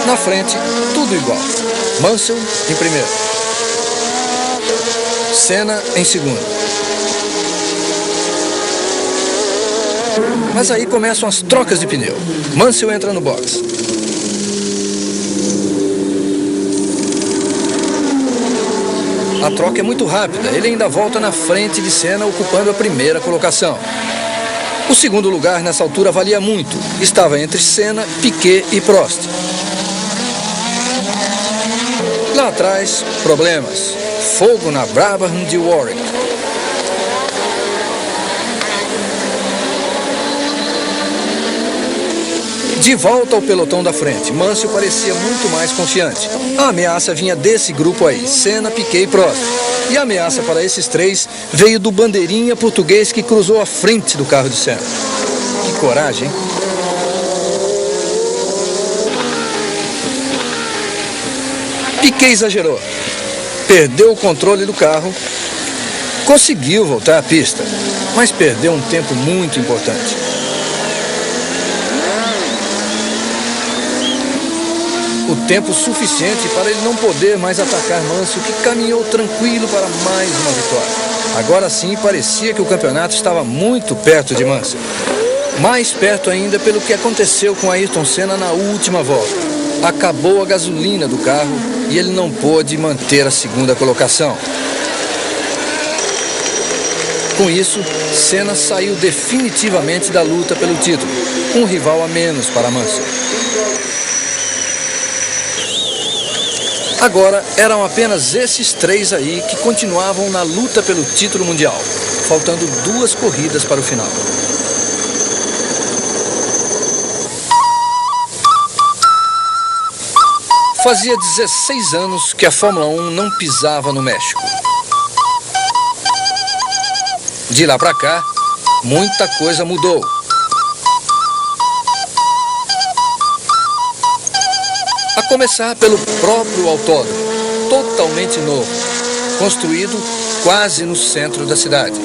Na frente, tudo igual. Mansell em primeiro. Senna em segundo. Mas aí começam as trocas de pneu. Mansell entra no box. A troca é muito rápida. Ele ainda volta na frente de Senna, ocupando a primeira colocação. O segundo lugar nessa altura valia muito. Estava entre Senna, Piquet e Prost. Lá atrás, problemas. Fogo na Brabham de Warwick. De volta ao pelotão da frente, Mansell parecia muito mais confiante. A ameaça vinha desse grupo aí, Senna, Piquet e Prost. E a ameaça para esses 3 veio do bandeirinha português que cruzou a frente do carro de Senna. Que coragem, hein? Piquet exagerou, perdeu o controle do carro, conseguiu voltar à pista, mas perdeu um tempo muito importante. O tempo suficiente para ele não poder mais atacar Mansell, que caminhou tranquilo para mais uma vitória. Agora sim parecia que o campeonato estava muito perto de Mansell. Mais perto ainda pelo que aconteceu com Ayrton Senna na última volta. Acabou a gasolina do carro e ele não pôde manter a segunda colocação. Com isso, Senna saiu definitivamente da luta pelo título, um rival a menos para Mansell. Agora eram apenas esses três aí que continuavam na luta pelo título mundial, faltando 2 corridas para o final. Fazia 16 anos que a Fórmula 1 não pisava no México. De lá para cá, muita coisa mudou. A começar pelo próprio autódromo, totalmente novo, construído quase no centro da cidade.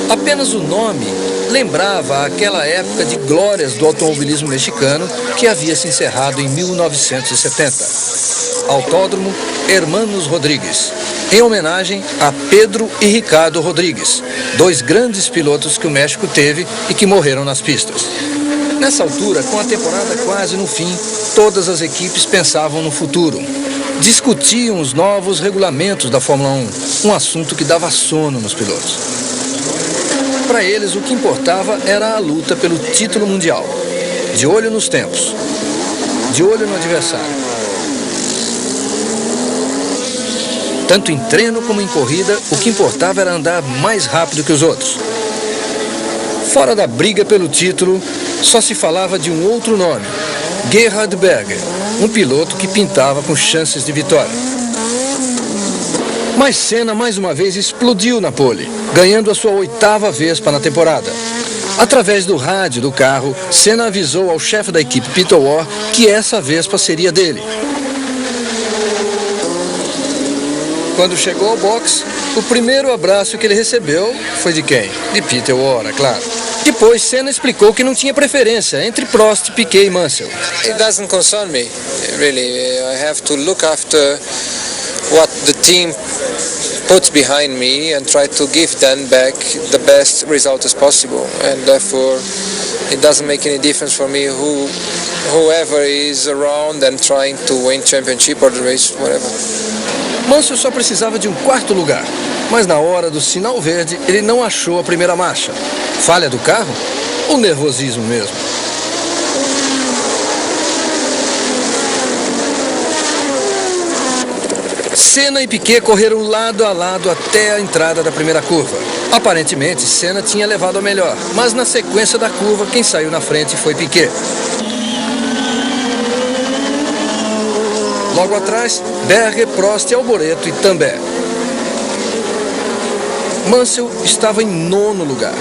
Apenas o nome lembrava aquela época de glórias do automobilismo mexicano que havia se encerrado em 1970. Autódromo Hermanos Rodríguez, em homenagem a Pedro e Ricardo Rodríguez, 2 grandes pilotos que o México teve e que morreram nas pistas. Nessa altura, com a temporada quase no fim, todas as equipes pensavam no futuro. Discutiam os novos regulamentos da Fórmula 1, um assunto que dava sono nos pilotos. Para eles, o que importava era a luta pelo título mundial. De olho nos tempos, de olho no adversário. Tanto em treino como em corrida, o que importava era andar mais rápido que os outros. Fora da briga pelo título, só se falava de um outro nome, Gerhard Berger, um piloto que pintava com chances de vitória. Mas Senna mais uma vez explodiu na pole, ganhando a sua 8ª Vespa na temporada. Através do rádio do carro, Senna avisou ao chefe da equipe, Peter Warr, que essa Vespa seria dele. Quando chegou ao box, o primeiro abraço que ele recebeu foi de quem? De Peter Warr, é claro. Depois, Senna explicou que não tinha preferência entre Prost, Piquet e Mansell. It doesn't concern me, really. I have to look after what the team puts behind me and try to give them back the best result as possible. And therefore, it doesn't make any difference for me whoever is around and trying to win championship or the race, whatever. Mansell só precisava de um 4º lugar, mas na hora do sinal verde ele não achou a primeira marcha. Falha do carro ou nervosismo mesmo? Senna e Piquet correram lado a lado até a entrada da primeira curva. Aparentemente, Senna tinha levado a melhor, mas na sequência da curva, quem saiu na frente foi Piquet. Logo atrás, Berger, Prost, Alboreto e Tambay. Mansell estava em 9º lugar.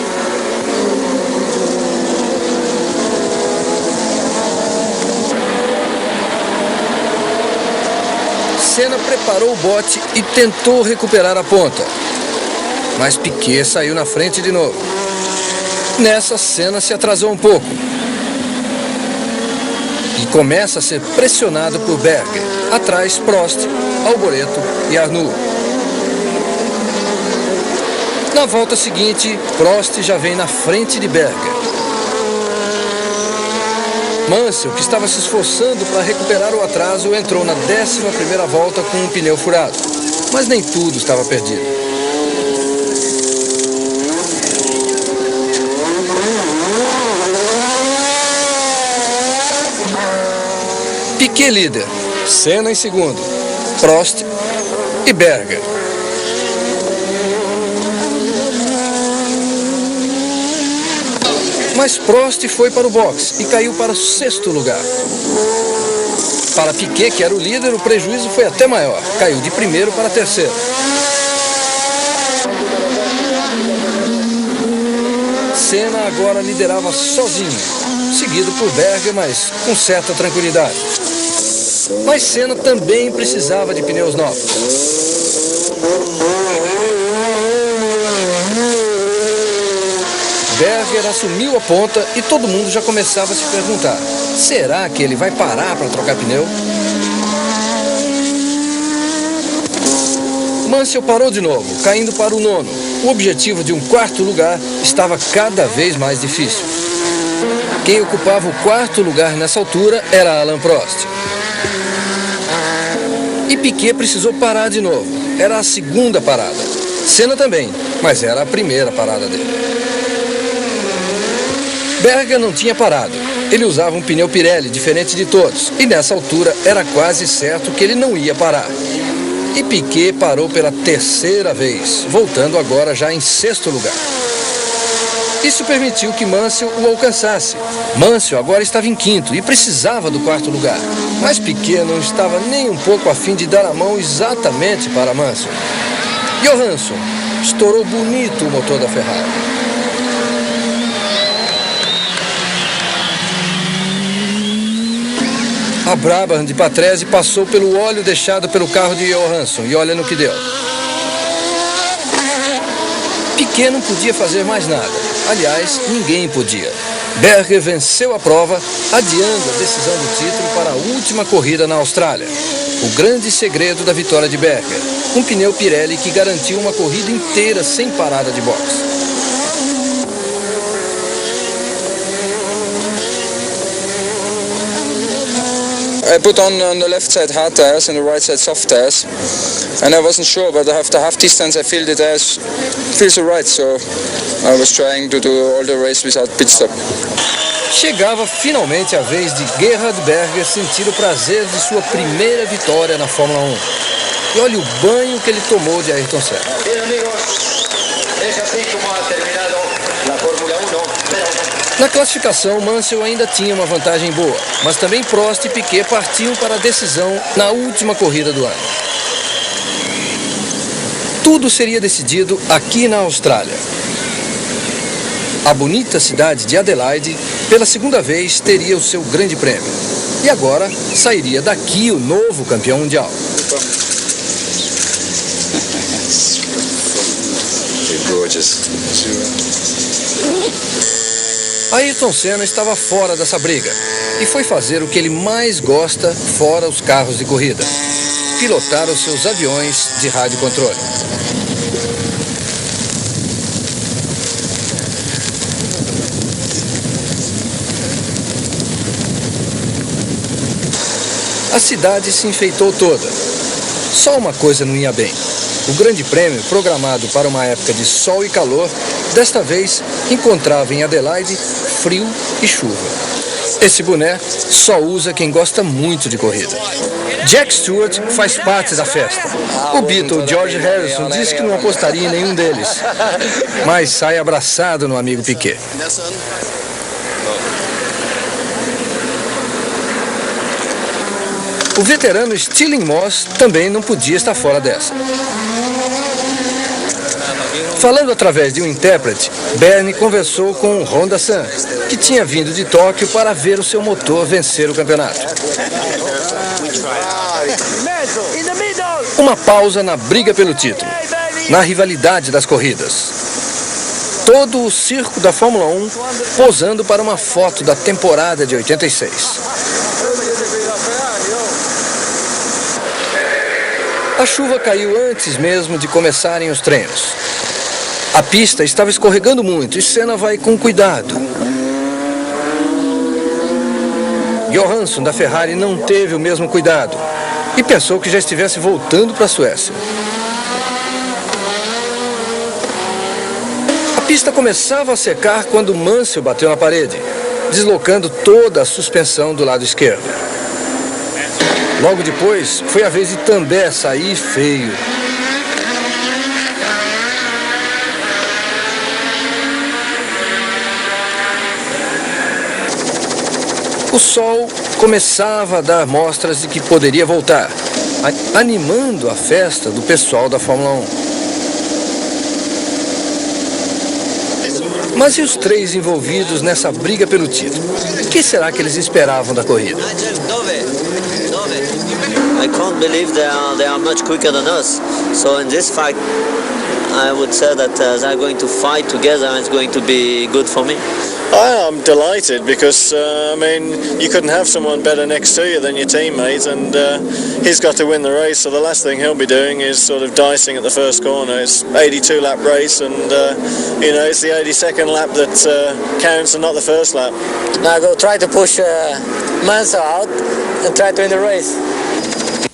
Senna preparou o bote e tentou recuperar a ponta. Mas Piquet saiu na frente de novo. Nessa, Senna se atrasou um pouco. E começa a ser pressionado por Berger. Atrás, Prost, Alboreto e Arnoux. Na volta seguinte, Prost já vem na frente de Berger. Mansell, que estava se esforçando para recuperar o atraso, entrou na 11ª volta com um pneu furado. Mas nem tudo estava perdido. Piquet líder, Senna em segundo, Prost e Berger. Mas Prost foi para o box e caiu para o 6º lugar. Para Piquet, que era o líder, o prejuízo foi até maior. Caiu de 1º para 3º. Senna agora liderava sozinho, seguido por Berger, mas com certa tranquilidade. Mas Senna também precisava de pneus novos. Berger assumiu a ponta e todo mundo já começava a se perguntar: será que ele vai parar para trocar pneu? Mansell parou de novo, caindo para o 9º. O objetivo de um 4º lugar estava cada vez mais difícil. Quem ocupava o 4º lugar nessa altura era Alain Prost. E Piquet precisou parar de novo. Era a 2ª parada. Senna também, mas era a primeira parada dele. Berger não tinha parado. Ele usava um pneu Pirelli diferente de todos, e nessa altura era quase certo que ele não ia parar. E Piquet parou pela terceira vez, voltando agora já em sexto lugar. Isso permitiu que Mansell o alcançasse. Mansell agora estava em quinto e precisava do quarto lugar. Mas Piquet não estava nem um pouco a fim de dar a mão exatamente para Mansell. Johansson estourou bonito o motor da Ferrari. A Brabham de Patrese passou pelo óleo deixado pelo carro de Johansson e olha no que deu. Piquet não podia fazer mais nada. Aliás, ninguém podia. Berger venceu a prova, adiando a decisão do título para a última corrida na Austrália. O grande segredo da vitória de Berger, um pneu Pirelli que garantiu uma corrida inteira sem parada de boxe. I put on the left side hard tires and the right side soft tires, and I wasn't sure, but after half distance I feel the tires feels alright, so I was trying to do all the race without pit stop. Chegava finalmente a vez de Gerhard Berger sentir o prazer de sua primeira vitória na Fórmula 1. E olha o banho que ele tomou de Ayrton Senna. Na classificação, Mansell ainda tinha uma vantagem boa, mas também Prost e Piquet partiam para a decisão na última corrida do ano. Tudo seria decidido aqui na Austrália. A bonita cidade de Adelaide, pela segunda vez, teria o seu grande prêmio. E agora sairia daqui o novo campeão mundial. Ayrton Senna estava fora dessa briga e foi fazer o que ele mais gosta fora os carros de corrida: pilotar os seus aviões de radiocontrole. A cidade se enfeitou toda. Só uma coisa não ia bem. O grande prêmio, programado para uma época de sol e calor, desta vez encontrava em Adelaide frio e chuva. Esse boné só usa quem gosta muito de corrida. Jack Stewart faz parte da festa. O Beatle George Harrison disse que não apostaria em nenhum deles, mas sai abraçado no amigo Piquet. O veterano Stirling Moss também não podia estar fora dessa. Falando através de um intérprete, Bernie conversou com Honda San, que tinha vindo de Tóquio para ver o seu motor vencer o campeonato. Uma pausa na briga pelo título, na rivalidade das corridas. Todo o circo da Fórmula 1 posando para uma foto da temporada de 86. A chuva caiu antes mesmo de começarem os treinos. A pista estava escorregando muito e Senna vai com cuidado. Johansson da Ferrari não teve o mesmo cuidado e pensou que já estivesse voltando para a Suécia. A pista começava a secar quando Mansell bateu na parede, deslocando toda a suspensão do lado esquerdo. Logo depois, foi a vez de També sair feio. O sol começava a dar mostras de que poderia voltar, animando a festa do pessoal da Fórmula 1. Mas e os três envolvidos nessa briga pelo título? O que será que eles esperavam da corrida? I can't believe they are much quicker than us. So in this fact, I would say that they're going to fight together and it's going to be good for me. I'm delighted because, I mean, you couldn't have someone better next to you than your teammate, and he's got to win the race, so the last thing he'll be doing is sort of dicing at the first corner. It's 82-lap race, and, you know, it's the 82nd lap that counts and not the first lap. Now go try to push Mansell out and try to win the race.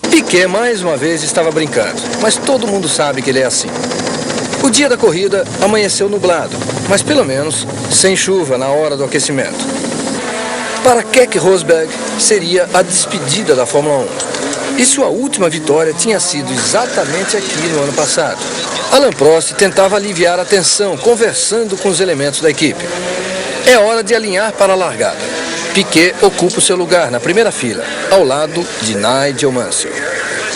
Piquet mais uma vez estava brincando, mas todo mundo sabe que ele é assim. O dia da corrida amanheceu nublado, mas pelo menos sem chuva na hora do aquecimento. Para Keke Rosberg seria a despedida da Fórmula 1. E sua última vitória tinha sido exatamente aqui no ano passado. Alain Prost tentava aliviar a tensão, conversando com os elementos da equipe. É hora de alinhar para a largada. Piquet ocupa o seu lugar na primeira fila, ao lado de Nigel Mansell.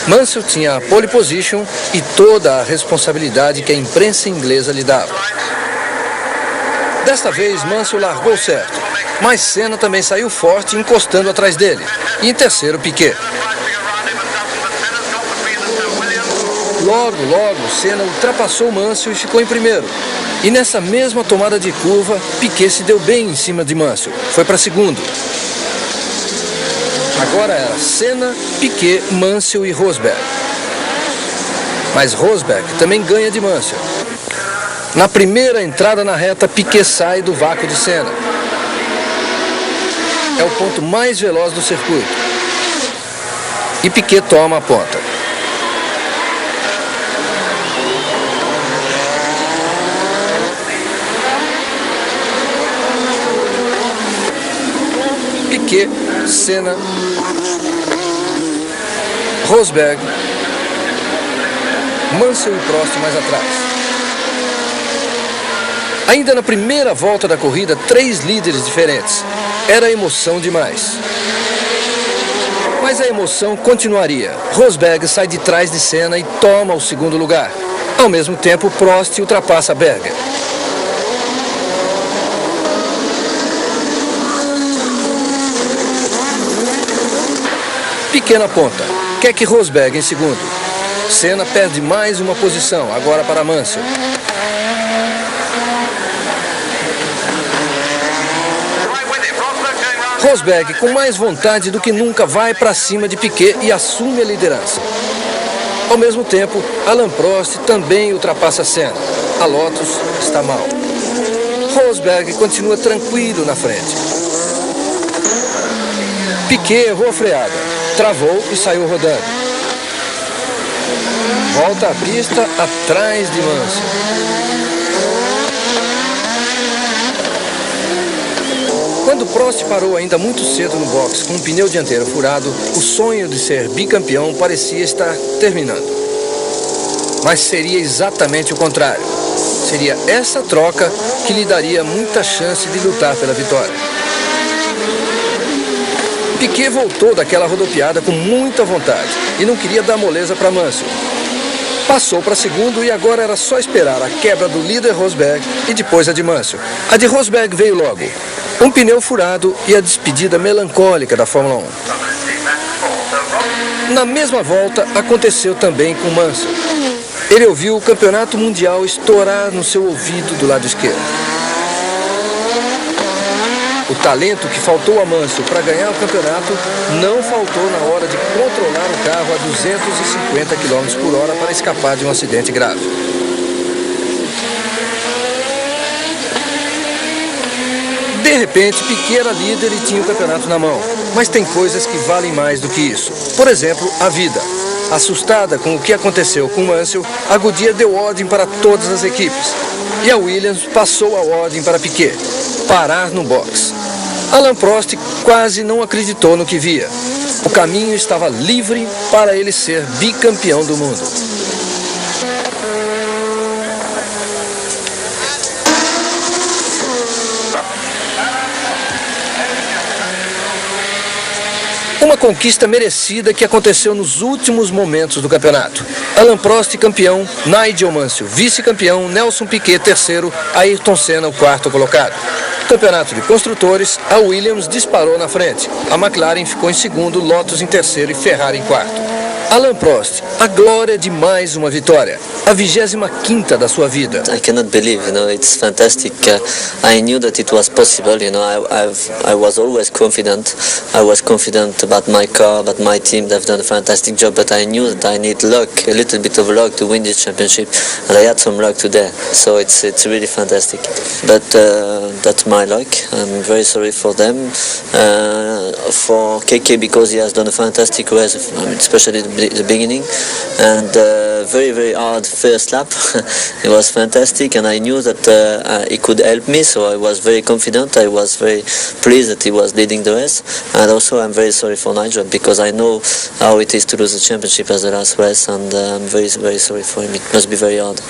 Mansell tinha a pole position e toda a responsabilidade que a imprensa inglesa lhe dava. Desta vez, Mansell largou certo, mas Senna também saiu forte, encostando atrás dele. E em terceiro, Piquet. Logo, Senna ultrapassou Mansell e ficou em primeiro. E nessa mesma tomada de curva, Piquet se deu bem em cima de Mansell. Foi para segundo. Agora era Senna, Piquet, Mansell e Rosberg. Mas Rosberg também ganha de Mansell. Na primeira entrada na reta, Piquet sai do vácuo de Senna. É o ponto mais veloz do circuito. E Piquet toma a ponta. Piquet, Senna, Rosberg, Mansell e Prost mais atrás. Ainda na primeira volta da corrida, 3 líderes diferentes. Era emoção demais. Mas a emoção continuaria. Rosberg sai de trás de Senna e toma o segundo lugar. Ao mesmo tempo, Prost ultrapassa Berger. Pequena ponta. Keke Rosberg em segundo. Senna perde mais uma posição, agora para Mansell. Rosberg, com mais vontade do que nunca, vai para cima de Piquet e assume a liderança. Ao mesmo tempo, Alain Prost também ultrapassa Senna. A Lotus está mal. Rosberg continua tranquilo na frente. Piquet errou a freada, travou e saiu rodando. Volta à pista atrás de Mansell. Quando Prost parou ainda muito cedo no box com um pneu dianteiro furado, o sonho de ser bicampeão parecia estar terminando. Mas seria exatamente o contrário. Seria essa troca que lhe daria muita chance de lutar pela vitória. Piquet voltou daquela rodopiada com muita vontade e não queria dar moleza para Mansell. Passou para segundo e agora era só esperar a quebra do líder Rosberg e depois a de Mansell. A de Rosberg veio logo. Um pneu furado e a despedida melancólica da Fórmula 1. Na mesma volta aconteceu também com Mansell. Ele ouviu o campeonato mundial estourar no seu ouvido do lado esquerdo. O talento que faltou a Mansell para ganhar o campeonato não faltou na hora de controlar o carro a 250 km por hora para escapar de um acidente grave. De repente, Piquet era líder e tinha o campeonato na mão. Mas tem coisas que valem mais do que isso. Por exemplo, a vida. Assustada com o que aconteceu com Mansell, a Goodyear deu ordem para todas as equipes. E a Williams passou a ordem para Piquet: parar no box. Alain Prost quase não acreditou no que via. O caminho estava livre para ele ser bicampeão do mundo. Uma conquista merecida que aconteceu nos últimos momentos do campeonato. Alain Prost campeão, Nigel Mansell vice-campeão, Nelson Piquet terceiro, Ayrton Senna o quarto colocado. Campeonato de construtores, a Williams disparou na frente. A McLaren ficou em segundo, Lotus em terceiro e Ferrari em quarto. Alain Prost, a glória de mais uma vitória. A 25ª da sua vida. I cannot believe, it's fantastic. I knew that it was possible, I was always confident. I was confident about my car, about my team. They've done a fantastic job, but I knew that I need luck, a little bit of luck to win this championship, and I had some luck today. So it's really fantastic. But that's my luck. I'm very sorry for them, for Keke, because he has done a fantastic race, especially the the beginning, and very hard first lap. It was fantastic, and I knew that he could help me, so I was very confident. I was very pleased that he was leading the race, and also I'm very sorry for Nigel, because I know how it is to lose the championship as the last race, and I'm very sorry for him. It must be very hard.